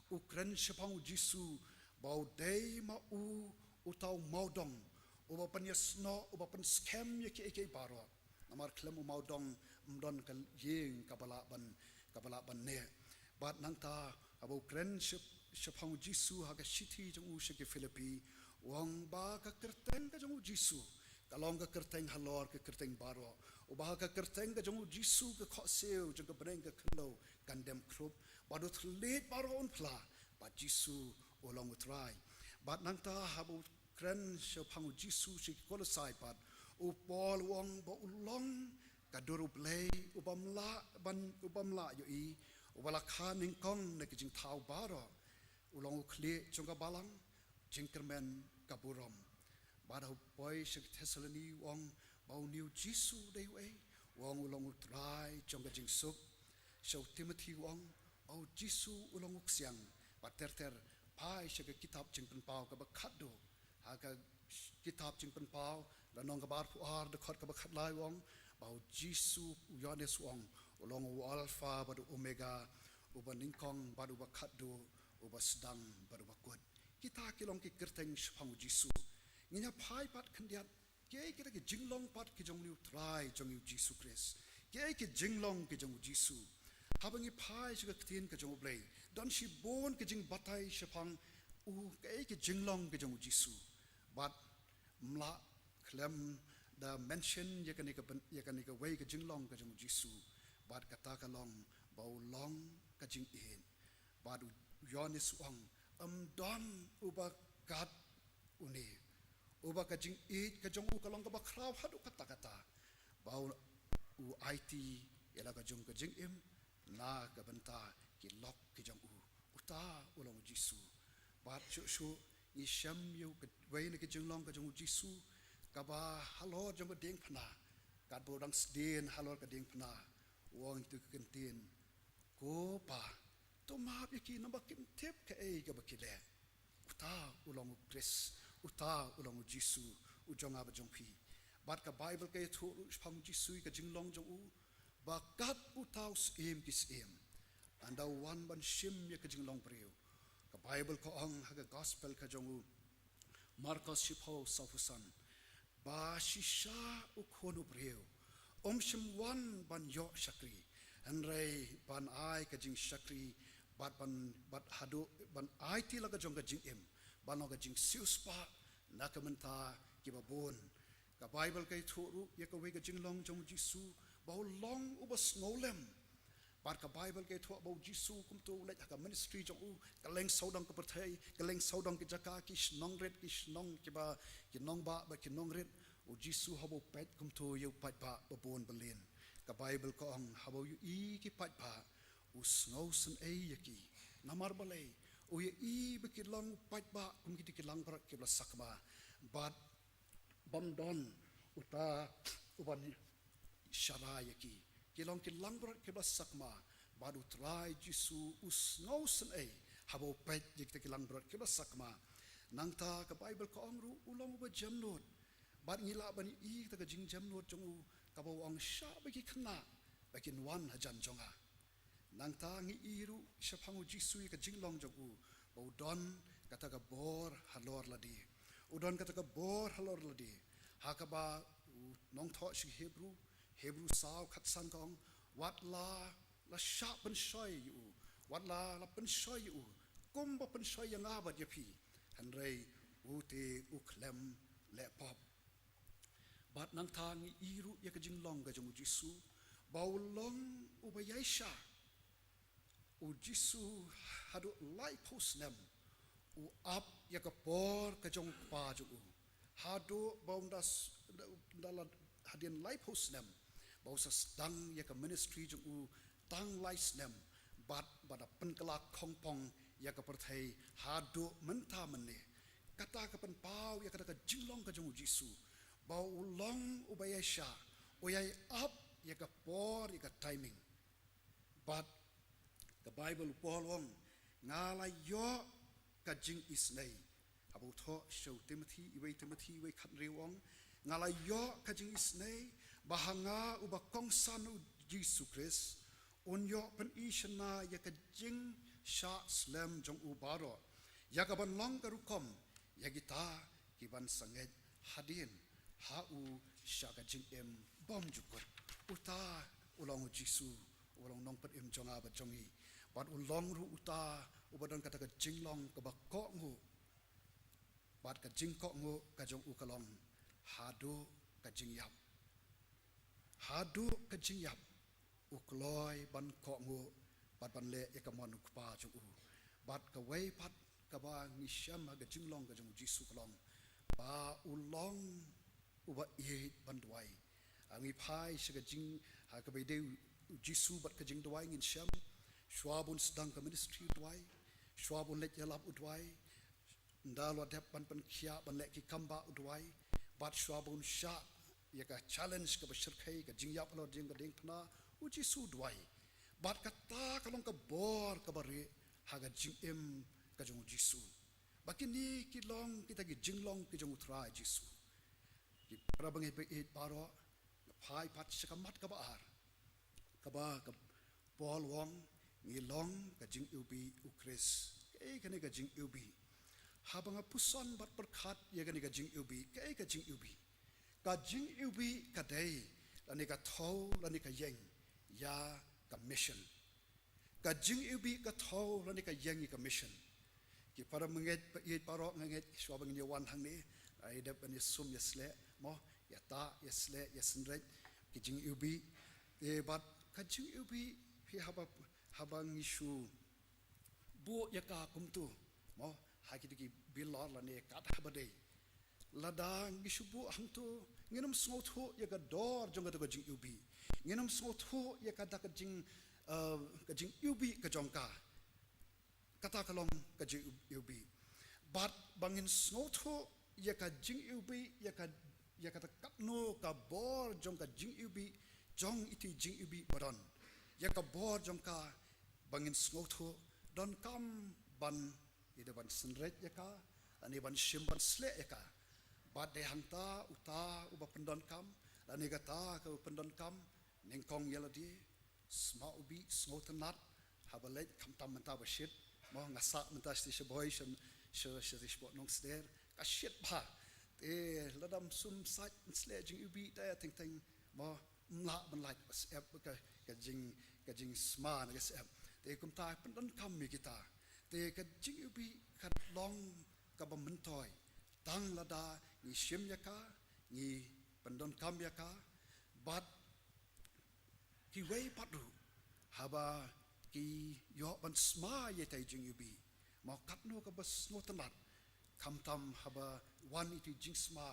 u kren shapang u Jisu bau dei ma u tau maudong u bapan yasno u bapan scam yake baro namar klem u maudong mdon kal yeng kabala ban ne bat nang ta abo kren shapang Jisu haga city jong u shige Philippi wang ba ka kerteng ka jong u Jisu kalong ka kerteng halor ka kerteng baro u ba ka kerteng ka jong u Jisu ka khoseu jong ka breng ka khlo kandem krup badu thlet baro on phla ba Jisu ulong utrai bat nang ta habu kren shapang Jisu shig kolosai pat u Paul wang ba ulong kaduru Blei ubamla yo i ubala khaning kong na kijing thau baro ulong ukhle chunga balang jingkermen kaburom bada boy shig Thessaloni wang bau new Jisu dei we wang ulong utrai chunga jing suk shau Timothy wang au Jisu ulong uksiang pater pai shig kitab jingpen pau ka bakhadu haga kitab jingpen pau la nong ka bar pu ar de khot ka bakhat lai wang bau Jisu Yohanes wang ulong u alpha badu omega ubaning kong badu bakhadu ubasdang badu bakut kita kilong ki kerteng shapang Jisu nginya pai pat khandiat ke kita ki jinglong pat ki jong liu trai jong yu Jisu Christ ke ki jinglong ki jong Jisu habangi pai shig ktin ka jong Blei don shi bon ki jing batai shapang u ke ki jinglong ki jong Jisu but mla klem the mention yakani ka way ka jinglong ka jong Jisu but kata ka long bau long ka jing in but Yohanes wang don uba kat uni uba ka jing it ka jong u ka long ka ba kraw hadu kata bau u IT yala ka jong ka jing im na ka banta ki lok ki jong u uta ulong Jisu bat shu ni sham yu ka way na ki jinglong ka jong Jisu ka ba halor jong ka ding phna ka bo dang sden halor ka ding phna wong tu kentin ko pa to ma bi ki no ba kim tep ka e ka ba ki le uta ulong Chris uta ulong Jisu u jong aba jong phi bat ka Bible ka thu phang Jisu ka jinglong jong u ba kat u taus em kis em anda wan ban shim ya ka jinglong priu ka Bible ko ang haga gospel ka jongu Marcos shipho safusan ba shisha ukhono breu shim wan ban yo shakri anrei ban ai ka jing shakri bat hadu ban ai ti laga jong ka jing em ban ga jing siuspa nakamanta kibabon ka Bible kay thuru ya ka we ka jing long jong jisu ba long uba snolem Bar ka Bible kay thua bau Jisu kum tu lek ka ministry jong u ka leng saudang ka perthai ka leng saudang ki jaka ki snong red ki snong ki ba ki nong ba ki nong red u Jisu habo pet kum tu yu pat ba babon belin ka Bible ko ang habo yu I ki pat ba u snow sun ei yaki namar balai u ye I be ki long pat ba kum ki lang par ki bla sakba bat bam don uta uban shara yaki kilong kilang berat kibas sakma baru try Jisu usnau sen habo pet jik kilang berat kibas sakma nangta ke Bible ko angru ulang ba jamnot bat ngila bani I ta ka jing jamnot jongu ka ba ang sha bagi khna bagi wan hajan jonga nangta ngi iru shaphangu Jisu ka jinglong jogu bau don kata ka bor halor ladi udon kata ka bor halor ladi hakaba nong tho shi Hebrew sao khat san kong wat la sharp pen shoy yu wat la pen shoy yu kum ba pen shoy yang abat ya pi hanrei ute uklem le pop bat nang thang iru ya ka jinglong ga jong Jisu baulong ubayaisha u Jisu hadu lai post nem u up ya ka por ka jong pa ju hadu baundas dalat hadian lai post nem bausa stang ya ka ministry jong u tang lies nem bat bada penkala khongpong ya ka perthai hadu menta mane kata ka pen pau ya ka jinglong ka jong Jisu bau long ubayasha oyai up ya ka por ya ka timing but the Bible polong ngala yo ka jing isnei abu tho show Timothy we khat riwong ngala yo ka jing isnei bahanga uba kongsan u Jisu Kris unyo pen ishna ya ka jing sha slam jong u baro ya ka ban long ka rukom ya gita ki ban sanget hadin ha u sha ka jing em bom jukot uta ulong Jisu ulong nong pet em jonga ba jongi bat ulong ru uta ubadan kata ka jinglong ka ba ko ngu bat ka jing ko ngu ka jong u kalong hadu ka jing yap hadu ka jing yap ukloi ban ko ngu bat ban le ya ka mon ku pa jong u bat ka wei pat ka ba ni sham ka jinglong ka jong Jisu kalong ba ulong uba ye ban dwai angi phai shiga jing ha ka be de Jisu bat ka jing dwai ngin sham shwabun sedang ka ministry dwai shwabun let yalap udwai ndalo dep ban khia ban le ki kamba udwai bat shwabun sha ya ka challenge ka bashir khai ka jing yap lo jing ka ding thna u Jisu dwai bat ka ta ka long ka bor ka bare ha ga jing em ka jong Jisu bakini ki long kita ki jing long ki jong thra Jisu ki parabang pe it baro phai pat shakamat ka ba ar ka ba ka Paul wong ngi long ka jing ubi ukris kane ka jing ubi habang puson bat perkhat ya kane ka jing ubi ka jing ubi ka dei lani ka thau lani ka yeng ya ka mission ka jing ubi ka thau lani ka yeng ka mission ki para menget ye paro nget swabang ni wan hang ni ai dep ani sum yesle mo ya ta yesle yesnre ki jing ubi e bat ka jing ubi phi habang isu bu ya ka kumtu mo hakiti bilor la ne kat habade ladang isu bu hangtu nginum snothu ya ka dor jong ka jing ubi nginum snothu ya ka da ka jing ubi ka jongka kata kalong ka jing ubi bat bangin snothu ya ka jing ubi ya ka ta kapno ka bor jong ka jing ubi jong iti jing ubi baron ya ka bor jong ka bangin snothu don kam ban ida ban senret ya ka ani ban shim ban sle ya ka bat de hangta uta uba pendon kam ani kata ka pendon kam ningkong yeladi sma ubi snotenat habalet kam tam menta bashit mo ngasak mentas ti seboy se sport nong sder ka shit ba te ladam sum sat sle jing ubi ta ting mo mla ban like ep ka jing sma na ep te kum ta pen kam mi kita te ka jing ubi ka long ka ba mentoy tang lada ni shim ya ka ni pendon kam ya ka but ki wei patu haba ki yo ban sma ye tai jing ubi mau kat no ka bas no tanat kam tam haba one itu jing sma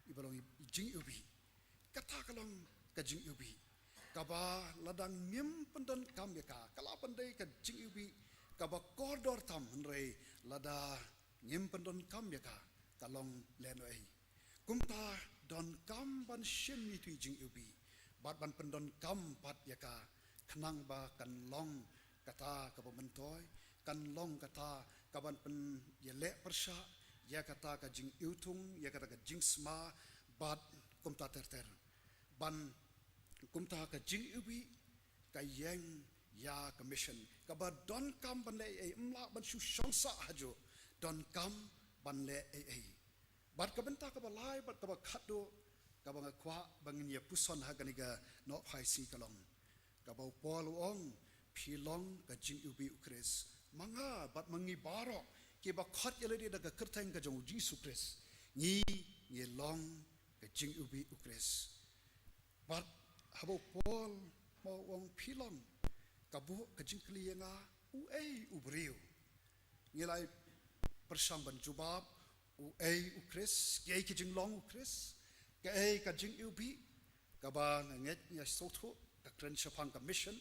ibalong jing ubi kata kalong ka jing ubi kaba ladang ngim pendon kam ya ka kala pandai ka jing ubi kaba koridor tam rei lada ngim pendon kam ya ka kalong leno ai kumta don kam ban shin itu jing ubi bat ban pendon kam pat ya ka kenang ba kan long kata ka mentoy kan long kata ka ban pen ye le persha ya kata ka jing utung ya kata ka jing sma bat kumta ter ban kumta ka jing ubi ka yang ya commission ka ba don kam ban le ai mla ban shu shongsa hajo don kam ban le ai bat ka benta ka ba lai bat ka ba khado ka ba kwa bangin ye puson ha ganiga no phai si kalong ka ba pol ong philong ka jing ubi ukres manga bat mangi baro ke ba khat yele de ka kerteng ka jong Jesus Christ ni ye long ka jing ubi ukres bat habo pol mo ong philong ka bu ka jing klienga u ei u brio ngilai persang ban jubab u ei ukres ke ki jing long ukres ka ei ka jing ubi ka ba nget ya sotho ka kren shapang ka mission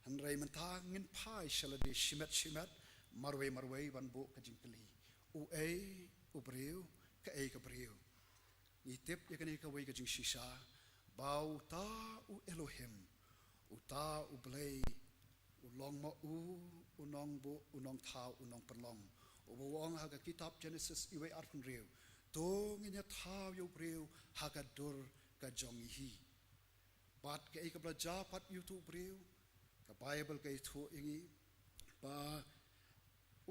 han rei menta ngin pai shalade shimet marwe ban bo ka jing kli u ei u brio ka ei ka brio ni tip ya ka ka wei ka jing shisha bau ta u Elohim u ta u Blei u long ma u nong bo u nong thau u nong perlong u bo wong ha ka kitab Genesis iwe arfun reu to nginya thau yo breu ha ka dur ka jong hi bat ka ei ka blaja pat YouTube breu ka Bible ka thu ingi ba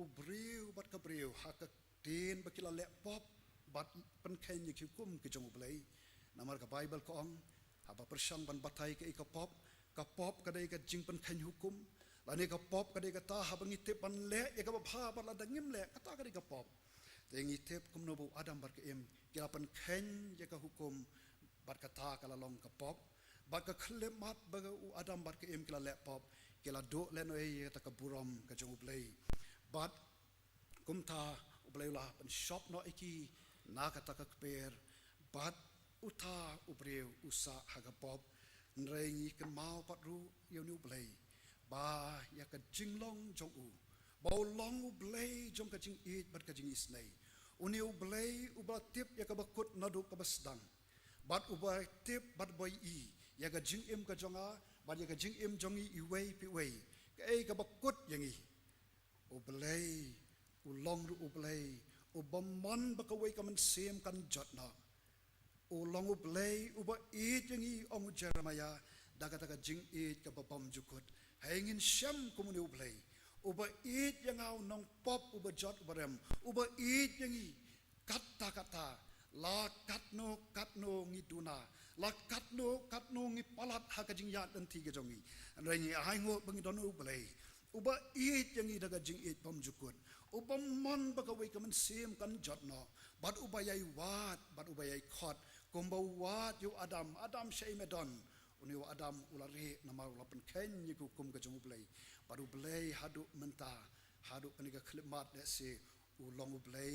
u breu bat ka breu ha ka tin ba kila le pop bat pen khen ni ki kum ki jong Blei namar ka Bible ko ong haba persang ban batai ka pop ka dai ka jing pen khen hukum lani ka pop ka dai ka ta ha bangi te pan le ya ka ba pha ba la dangim le ka ta ka dai ka pop te ngi te kum no bu adam bar ka em kila pen khen ya ka hukum bar ka ta ka la long ka pop ba ka khlemat ba u adam bar ka em kila le pop kila do le no e ta ka burom ka jong Blei bat kum ta Blei la pen shop no iki na ka ta ka per bat uta ubreu usa haga pop nrengi kan mau patru yo new Blei ba ya ka jinglong jong u ba long u Blei jong ka jing it bat ka jing isnei uni u Blei u ba tip ya ka bakut nadu ka basdang bat u ba tip bat boy i ya ka jing im ka jonga bat ya ka jing im jongi i wei pi wei ka ei ka bakut yangi u Blei u long ru u Blei u bomman ba ka wei ka man sem kan jotna u long u Blei u ba it yangi ong Jeremiah daga jing it ka babam jukut hangin sham kumuni u Blei u ba it yangau nong pop u ba jot u ba rem u ba it yangi kata la katno ngi duna la katno ngi palat ha ka jing ya dan ti ga jongi anrai ai ngo bangi don u Blei u ba it yangi daga jing it bam jukut u ba man ba ka wei ka man sem kan jot no bat u ba yai wat bat u ba yai khot komba wat yu adam shei medon uni wa adam ulare nama ulapan ken ni ku kum ka jong Blei baru Blei hadu menta hadu ani ka khlimat le se u long u Blei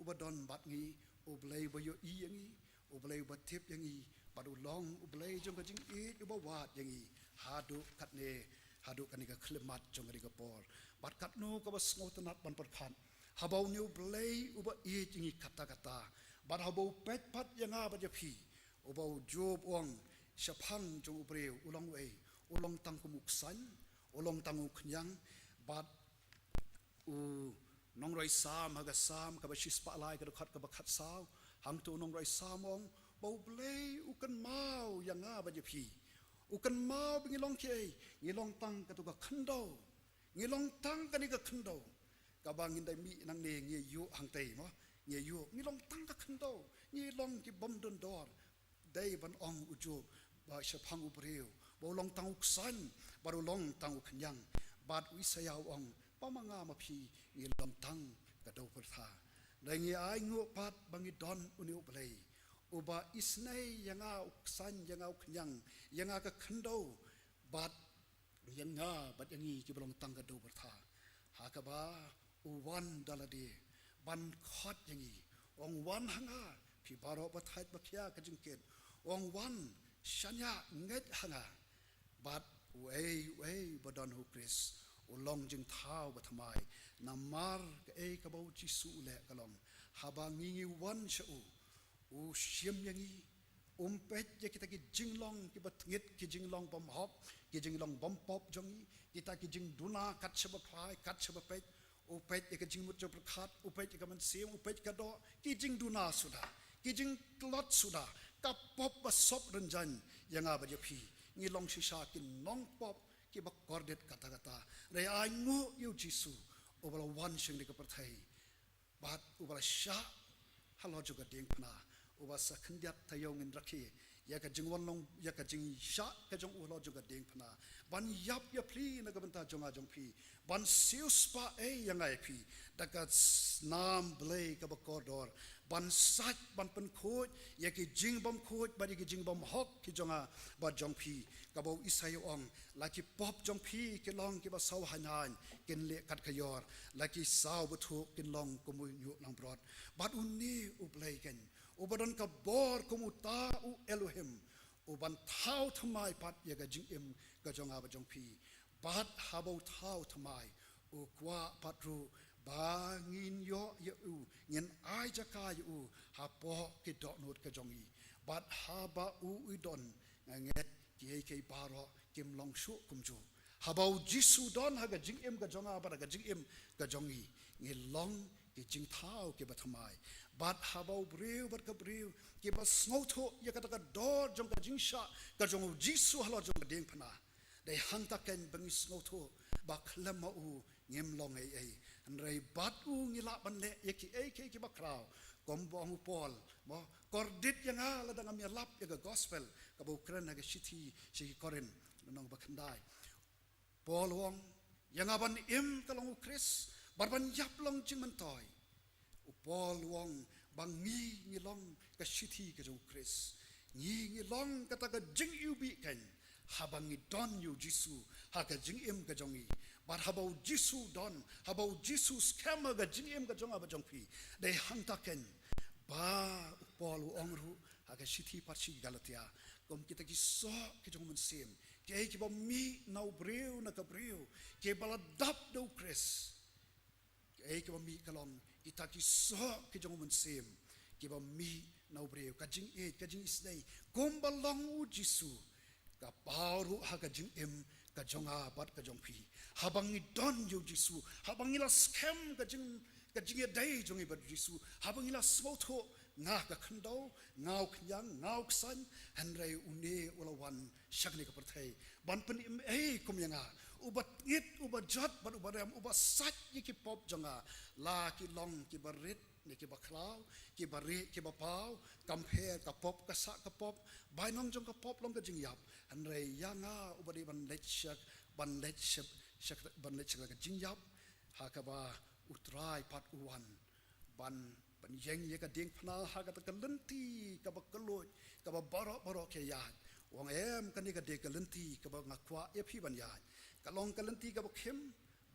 u badon bat ngi u Blei ba yo i yangi u Blei ba tip yangi baru long u Blei jong ka jing i u ba wat yangi hadu katne hadu ani ka khlimat jong ri ka por bat katnu ka ba sngotanat ban par khan habau ni u Blei u ba i jingi kata bat habau pet pat yanga ba ja phi u ba job ong shapang jong u Breu ulong wei ulong tang kumuk san ulong tang u khnyang bat u nong roi sam haga sam ka ba shis pa lai ka khat ka ba khat saw hang tu nong roi sam ong bau Blei u kan mau yanga ba ja phi u kan mau bingi long ke ngi long tang ka tu ka khando ngilong tang kani ka khndo ka bang indai mi nang ne ngi yu hang tei mo ngi yu ngilong tang ka khndo ngilong ki bom don dor dai ban ong uju ba shapang ubreu bo long tang uksan baru long tang uknyang bat wi sayau ong pamanga ma phi ngilong tang ka do pertha dai ngi ai ngu pat bangi don uni Blei uba isnai yanga uksan yanga uknyang yanga ka khndo bat yanga bat yangi ki bolong tang ka do bertha hakaba uwan dalade ban khot yangi ong wan hanga phi baro bathait bakhya ka jingket ong wan shanya nget hanga bat wei bodon hu Chris ulong jing thau bathamai namar ka ka bau jisu le kalong haba ngi wan shu u shim yangi pet ya kita ki jinglong ki batngit ki jinglong bom hop ki jinglong bom pop jongi kita ki jing duna kat shaba phai kat shaba pet pet ya ki jing mut jop khat pet ya man sem pet ka do ki jing duna suda ki jing klot suda ka pop ba sop ranjan yanga ba je phi ngi long shisha ki nong pop ki ba kordet kata kata re ai ngu yu jisu obala wan shing ni ka perthai bat ubala sha halo juga ding pna uba sakhandiat thayong in rakhi ya ka jingwan long ya ka jing sha ka jong ulo juga ding pna ban yap ya pli na ka banta jonga jong phi ban sius pa yangai phi daka nam Blei ka ba koridor ban sat ban pen khoj ya ki jing bom khoj ba ki jing bom hok ki jonga ba jong phi ka bo isai ong la ki pop jong phi ki long ki ba saw hanan kin le kat khayor la ki saw bu thu kin long ko mu nyu lang brot bat unni u Blei ken ubadan ka bor kumuta u Elohim uban thau thamai pat ya ga jing im ga jonga ba jong phi bat habau thau thamai u kwa patru ba ngin yo ya u ngin ai jaka ya u ha po ki do not ka jongi bat haba u idon nget ki baro kim long shu kumju habau jisu don ha ga jing im ga jonga ba ga jing im ga jongi ngin long ki jing thau ki ba thamai bat habau breu bat ka breu ki ba snotho ya ka ta dor jong ka jingsha ka jong jisu halo jong ka ding phana dai hang ta ken bangi snotho ba khlama u ngem long ai an rei bat u ngila ban le ya ki ba kraw kom bong pol mo kordit yanga la dangam ya lap ya gospel ka bu kran ga shithi shi korin nong ba khandai pol wong yanga ban im kalong Chris bar ban yap long jing man toy Paul wong bang ngi long ka shithi ka jong Chris ngi long ka ta ka jing yu bi kan habang ngi don yu jisu ha ka jing im ka jongi bar habau jisu don habau jisu scammer ka jing im ka jonga ba jong phi dai hang ta ken ba Paul wong ru ha ka shithi parchi galatia kom kita ki so ki jong mun sem ki ba mi nau breu na ka breu ki bala dap do Chris ki ba mi kalong kita ki so ki jong mun sem ki ba mi nau breu ka jing isnai kom balong u jisu ka paru ha ka jing em ka jonga bat ka jong phi habang ni don yu jisu habang ila scam ka jing dai jong i bat jisu habang ila smotho nga ka khndo ngau khyang ngau ksan hanrai une ulawan shakni ka perthai ban pen im kom yanga ubat ngit ubat jot bat ubaram ubat sat ki pop jonga la ki long ki barit ni ki baklaw ki bari ki bapau compare ka pop ka sa ka pop bai nong jong ka pop long ka jing yap an rei yanga ubadi ban lechak ka jing yap ha ka ba utrai pat uwan ban yeng ye ka ding phna ha ka ta lenti ka ba kaloi ka ba baro ke ya wong em ka ni ka de ka lenti ka ba ngakwa e phi ban ya kalong kalenti ka ba khem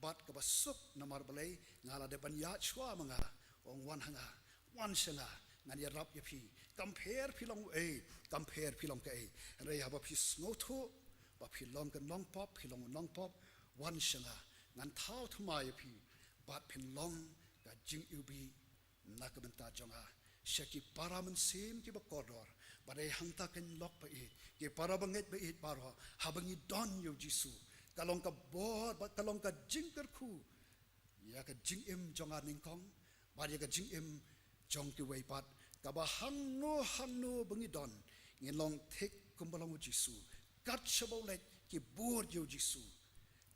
bat ka ba sup namar Blei ngala de ban ya chwa manga ong wan hanga wan sanga ngani rap ya phi compare phi long ka re ha ba phi snotho ba phi long ka long pop wan sanga ngan thau thma ya phi bat phi long ka jing ubi nakabanta jonga shaki paraman sem ki ba kodor ba re hangta ken lok pa ki parabanget ba baro habangi don yo jisu kalong ka bod ba kalong ka jing Kyrkhu ya ka jing em jonga ningkong ba ya ka jing em jong ki wei pat ka ba hangno bangi don ngin long thek kumbalong jisu kat chabau lek ki bod yo jisu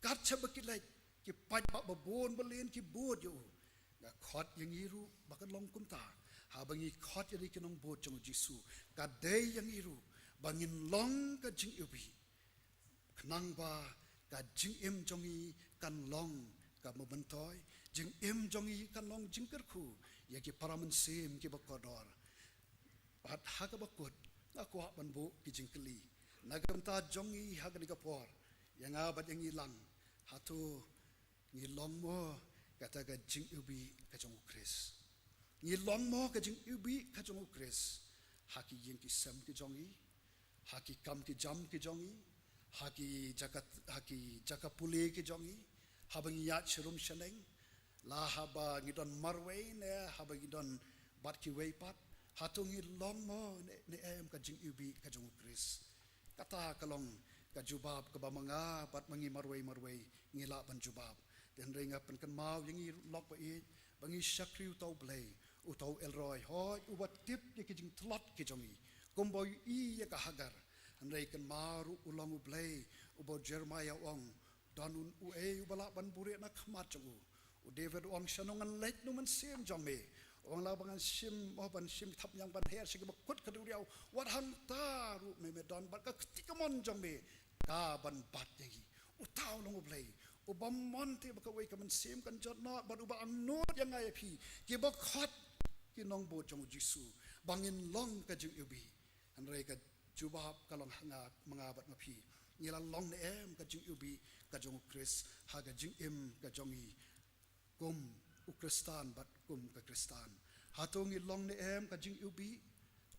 kat chabaki lek ki pai ba bon balen ki bod yo ga khot yang iru bakan long kum ta ha bangi khot yari kinong bod jong jisu ka dei yang iru bangin long ka jing ubi knang ba ka jing em jongi kan long ka mobentoy jing em jongi kan long jing Kyrkhu ya ki paraman sim ki bakodor bat ha ka bakut aku hak ban bu ki jing keli nagam ta jongi ha ka digapor yang abat yang ilang hatu ngi long mo kata ka jing ubi ka jong Kris ngi long mo ka jing ubi ka jong Kris haki yeng ki sem ki jongi haki kam ki jam ki jongi haki jaka pule ki jongi habang yat sherum shaneng la haba ngidon marway ne haba ngidon bat ki way pat hatu ngi long mo ne em ka jing ubi ka jong Kris kata kalong ka jubab ka bamanga bat mangi marway ngila ban jubab dan ringa pen kan mau yang i lok ba i bangi shakriu tau Blei u tau elroy hoy u bat tip ye ki jing tlot ki jongi komboy i ye ka hagar an rei kan maru ulang u Blei u bo Jeremiah ong danun u e u bala ban bure na khmat jongu u David ong shanongan lek nu man sem jome ong la bangan sim o ban sim thap yang ban her sig ba kut kadu riau wat hang ta ru me don bat ka tikamon jome ka ban bat ye u tau long u Blei ubam monte bakawai kaman sim kan jot not but uba ang not yang ai phi ki ba khat ki nong bo jong jisu bangin long ka jing ubi an rei ka jubab kalong hanga manga bat ma phi ngila long ne em ka jing ubi ka jong Kris ha ka jing em ka jongi kum u Kristan bat kum ka Kristan ha to ngi long ne em ka jing ubi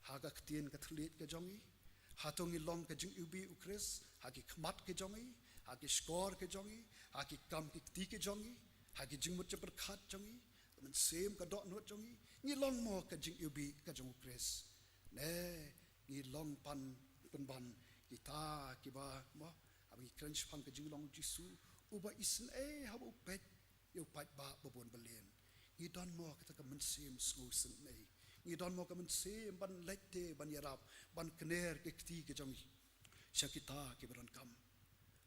ha ka ktien ka thlit ka jongi ha to ngi long ka jing ubi u Kris ha ki khmat ka jongi haki skor ke jongi haki kam ki ti ke jongi haki jing mut jeper khat jongi men sem ka dot not jongi ni long mo ka jing ubi ka jong Kris ne ni long pan ban kita ki ba mo abi crunch pang ka jing long jisu uba isen e ha bu pet yo pat ba bon balen ni don mo ka ka men sem sngu sen nei ni don mo ka men sem ban lette ban yarap ban kner ke ti ke jongi shakita ki baran kam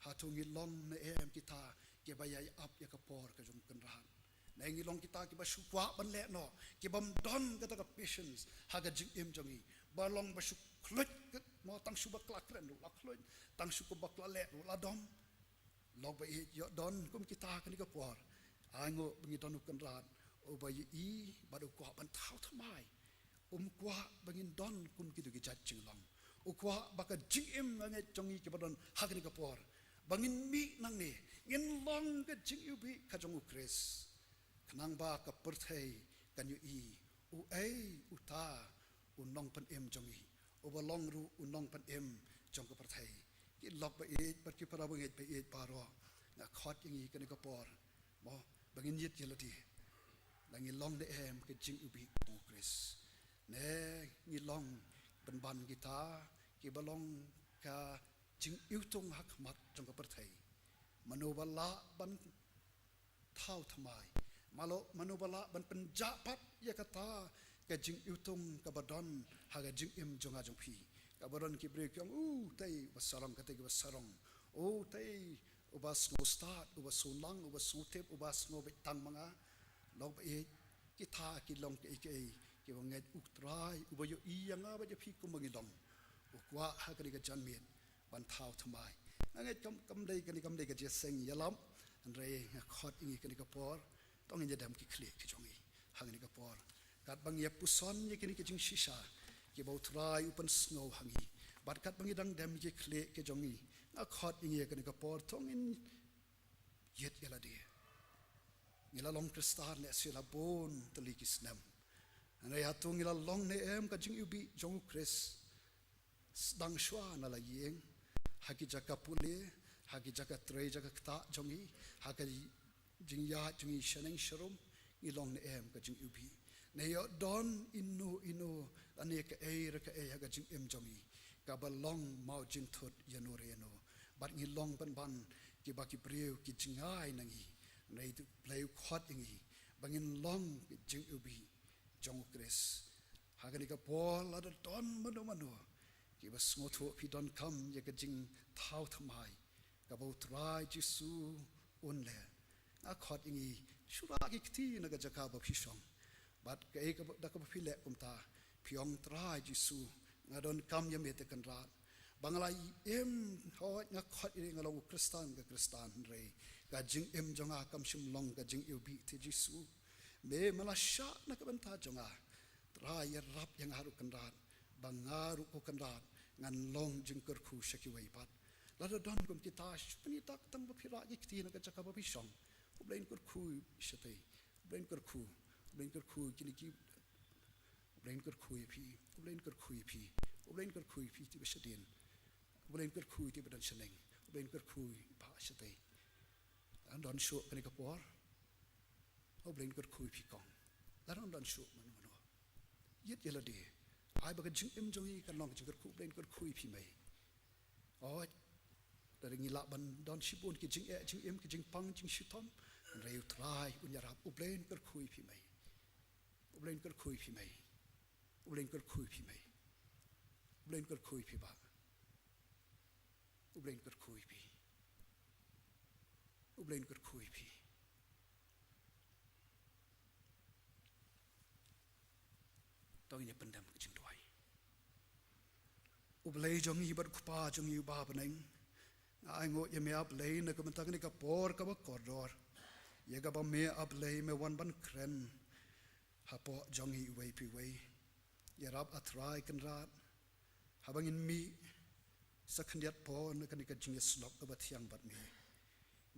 hatungi long na em kita ke bayai ap ya ka por ka jong kan rahan na ngi long kita ki ba shukwa ban le no ki bam don ka ta ka patience ha ga jing em jongi ba long ba shuk khlut mo tang shu ba klak ren la khlut tang shu ko ba kla le la dom log ba i yo don kum kita ka ni ka por ai ngo ngi don kan rahan o ba i ba do ko ban thau thamai kwa bangin don kum ki du ki jat jing long o kwa ba ka jing em ngai jongi ki ba don ha ka ni ka por bangin mi nang ni ngin long ka jing ubi ka jong Kris kanang ba ka perthei kan yu i u ai u ta u nong pan em jongi u ba long ru u nong pan em jong ka perthei ki lok ba e pat ki para bang e pe e paro na khot yang i kan ka por mo bangin yit yelati langi long de em ka jing ubi u Kris ne ngi long ban ban kita ki balong ka jing tung hak mat trong ka perthei manubala ban thau thamai malo manubala ban penjapat ya kata ka jing tung ka badon ha ga jing im jonga jong phi ka badon ki break yang tai basarang ka te ki basarang tai ubas ngo start ubas sunlang ubas sutep ubas ngo betang manga log ba e ki tha ki long ki wanget uktrai ubayo i yanga ba je phi kum bangi dong ukwa ha ka ga janmien ban thau thamai angai kam dei ka je seng yalam an rei khot ingi ka ni ka por tong in dam ki khle ki jongi hang ni ka por kat bang ye puson ye ki ni ki jing shisha ki bau trai upan snow hangi bat kat bang dang dam ki khle ki jongi a khot ingi ka ni ka por tong in yet yala de ngila long kristar le sila bon tali ki snam an rei hatung ngila long ne em ka jing ubi jong Kris dang shwa na la yeng haki jaka pule haki jaka trei jaka kta jongi haki jingya jongi shaneng sharum ilong ne em ka jing ubi ne yo don inu ane ka e haka jing em jongi ka ba long mau jin thut yano reno bat ngi long ban ki ba ki breu ki jingai nangi nei tu Blei khot ingi bangin long ki jing ubi jong Kris haka ni ka pol ada don manu ki ba sngotu pi don kam ye ka jing thau thamai ka bo trai jisu unle khot ingi shura ki kti na ga jaka ba phishong bat ka ek da ka phile kumta phiong trai jisu ngadon kam yame te kan rat banglai em ho nga khot ri nga lo kristan re ga jing em jonga kam shim long ga jing ubi te jisu me mala sha na ka banta jonga trai rap yang haru kan rat bangaru ko kan rat ngan long jing Kyrkhu shaki wei pat lada don kum kita shpni tak tang ba phira ki kti na ka jaka ba phishong Blei Kyrkhu shate Blei Kyrkhu kini ki Blei Kyrkhu pi ti beshadin Blei Kyrkhu ti bedan sheneng Blei Kyrkhu ba shate an don sho kani ka por Blei Kyrkhu pi kong la don sho man yet yela de ai ba ka jing em jongi kan long jing Kyrkhu Blei Kyrkhu pi mai oi dari ngila ban don shibun ki jing em ki jing pang jing shitom reu trai unyarap Blei Kyrkhu pi mai Blei Kyrkhu pi mai Blei Kyrkhu pi mai Blei Kyrkhu pi ba Blei Kyrkhu pi Blei Kyrkhu pi tong ini pendam kecing tuai Blei jongi bar kupa jongi ba beneng ai ngo ye me Blei na ka mentang ni ka por ka ba koridor ye ga ba me Blei me wan ban kren hapo jongi wei pi wei ye rap atrai kan rat habangin mi sakhandiat po na kan ka jing slok ka ba thiang bat me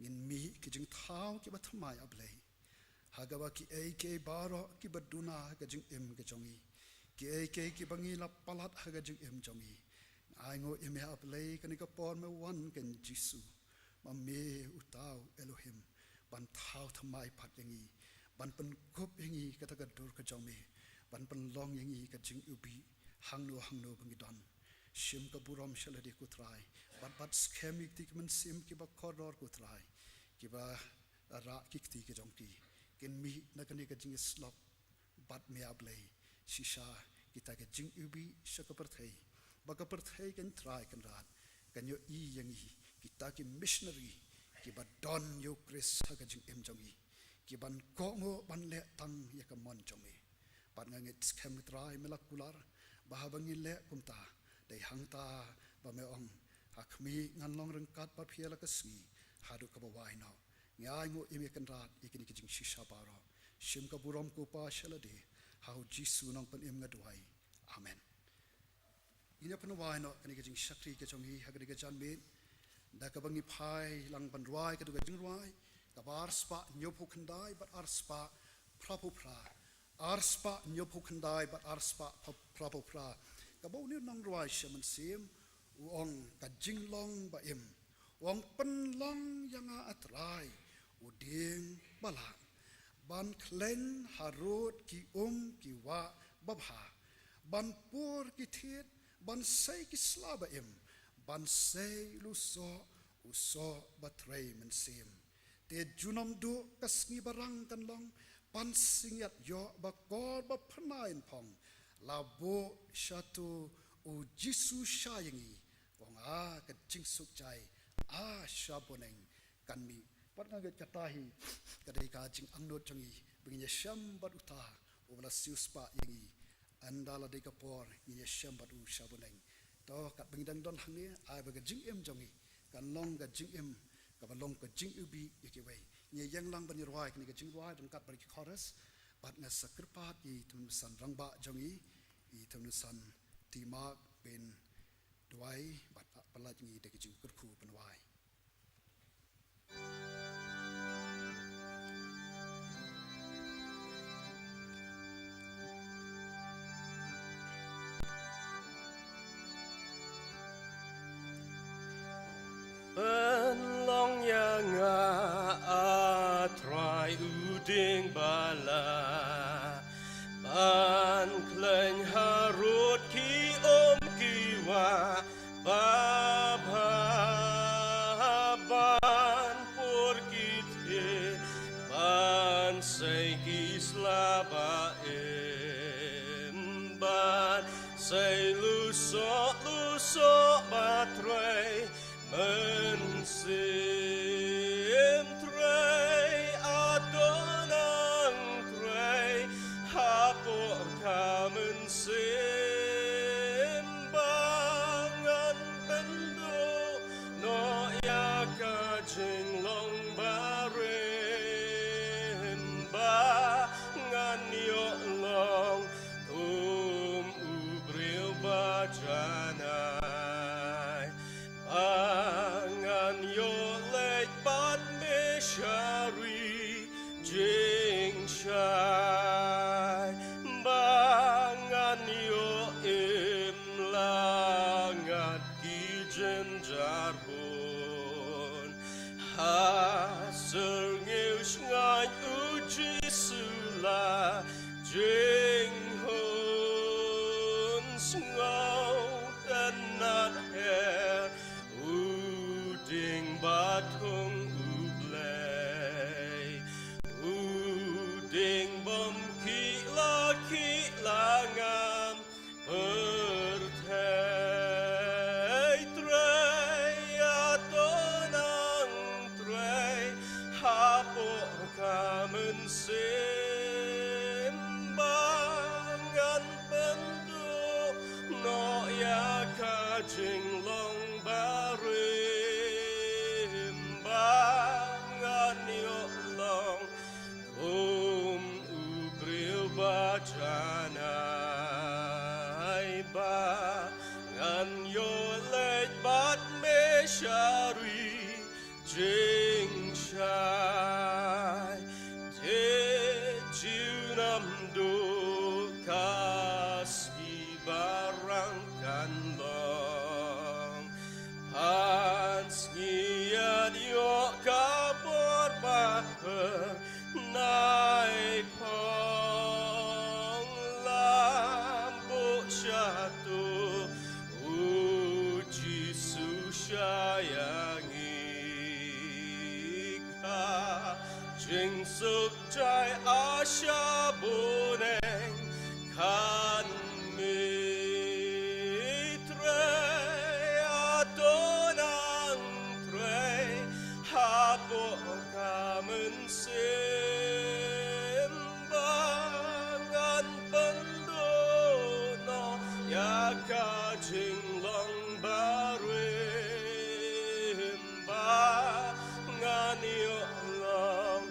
ngin mi ki jing thau ki ba thamai Blei hagawa ki ak baro ki baduna ka jing em ka jongi ki ak ki bangi la palat ha ka jing em jongi ai ngo ye me Blei kan ka por me wan kan jisu ma me utau Elohim ban thau thamai phat yangi ban pen kop yangi ka ta ka dur ka jong me ban pen long yangi ka jing ubi hangno bangi don shim ka buram shaladi ku trai bat schemik tik men sim ki ba koror ku trai ki ba ra ki ti ki jong ki ken mi na ka ni ka jing slok bat me Blei shisha kita ka jing ubi shaka parthai ba ka parthai kan trai kan rat kan yo I yangi kita ki missionary ki ba don yo Chris ha ka jing em jongi ki ban ko ngo ban le tang ya ka mon jongi ban nga ngit schem trai melakular ba bangi le kumta dai hangta ba me ong hakmi ngan long reng kat ba phiela ka si hadu ka ba wai no ngai ngo ime kan rat ikini ki jing shisha baro shim ka burom ko pa shalade how jisu nong pan em ngadwai amen ina pan wai no kani ka jing shakri ka jongi ha ka jan me da ka bangi phai lang ban rwai ka du ka jing rwai ka bar spa nyopu khandai but ar spa prapu pra ar spa nyopu khandai but ar spa prapu pra ka bo ni nong rwai shaman sim ong ka jing long ba em ong pen long yanga atrai uding bala ban klen harut ki ki wa babha ban pur ki thiet ban sei ki slaba em ban sei lu so batrei men sim te junom du kasngi barang kan long pan singyat yo ba kor ba phanain phong la bo shatu u jisu shayangi wong a ka jing suk chai a shaboneng kan mi patna ge katahi kadai ka jing angnot changi bingi sham bat uta wala siuspa yangi andala de ka por ni sham bat u shaboneng to kat bingdang don hangi ai ba ga jing em jongi kan long ga jing em ka ba long ka jing ubi yake wei ni yang lang ban rwai ni ka jing rwai dong kat ba ki chorus bat na sakrpat I tum san rangba jongi I tum san tima ben dwai bat pala jingi de ki jing Kyrkhu ban wai long yang try uding bala ban klen harut ki ki wa ba ban pur ki the ban sei ki slaba em ban sei lu so batrei men sim trei jing hun ngau dan nat her uding batung Blei uding bom ki la ngam perthei trei atonang trei hapo kamen simbangan bendu no ya ka jing long barim bangan yo long ubril bajanai bangan yo lej bat me shari jing shai te junam do kasi barangkan long pans ngian yo kabor baper nai pong lampu syatu uji susayangi ka jing suk jai asya boneng kan mitre atonang tre hapo kamen simbangan pendono ya ka jing long barim bangan yo long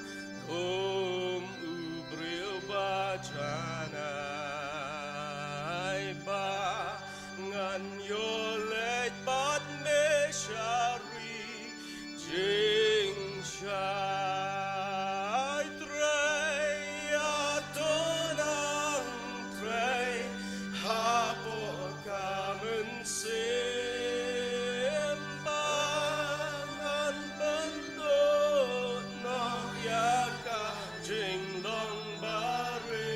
kum ubril bajanai bangan yo lej bat me shari jing shai trei atonang trei hapo kamen simbangan bendono ya ka jing long barim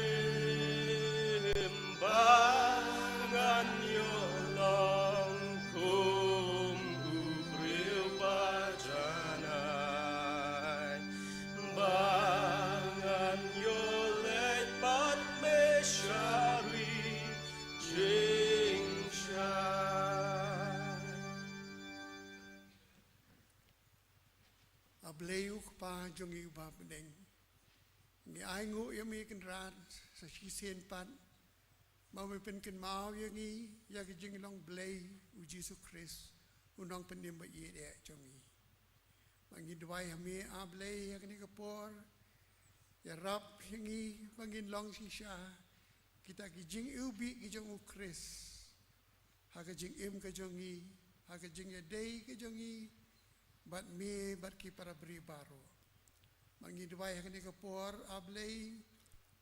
bangan yo long kum ubril bajanai bangan yo lej bat me shari jing shai Blei pa jingiamane beneng ni ai ngu yami kan ran sa chi sen pan ma we pen kan mau yangi ya ke jing long Blei u Jesus Christ unong penim ba ye de jongi mangi dwai hami a Blei ya ni kapor ya rap yangi mangin long shisha kita ki jing ubi ki jong u Christ ha ke jing im ke jongi ha ke jing dei ke jongi bat me bat ki para beri baro mangi dwai hakni kapor ablei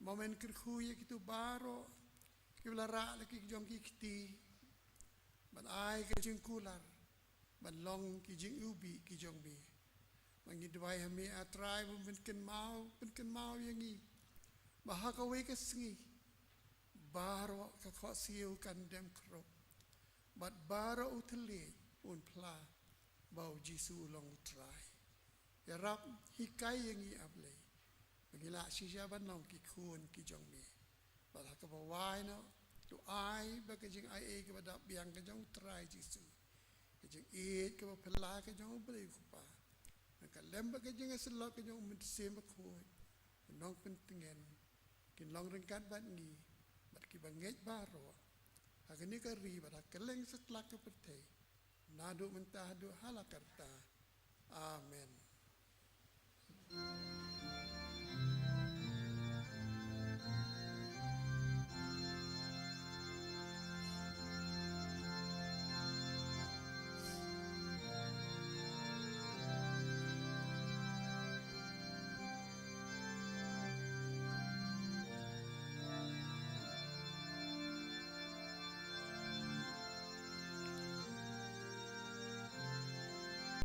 momen Kyrkhu ye kitu baro ki lara laki jong ki kiti bat ai ke jing kular bat long ki jing ubi ki jong bi mangi dwai hami a try momen ken mau yangi bahaka we ke sngi baro ka kho siu kan dem krop bat baro utli un pla bau jisu long try ya rap hikai yangi ablei bagila shisha ban long ki khun ki jong mi bala ka bawai no to ai ba ka jing ai ke ba biang ka jong try jisu ka jing e ka ba phla ka jong blei ku pa ka lemba ka jing asla ka jong mit sem ba khoi nong pen tingen kin long ring kat ban ngi bat ki ba ngej baro ha ka ni ka ri ba ka leng satlak ka perthei nadu mentah du halakarta amen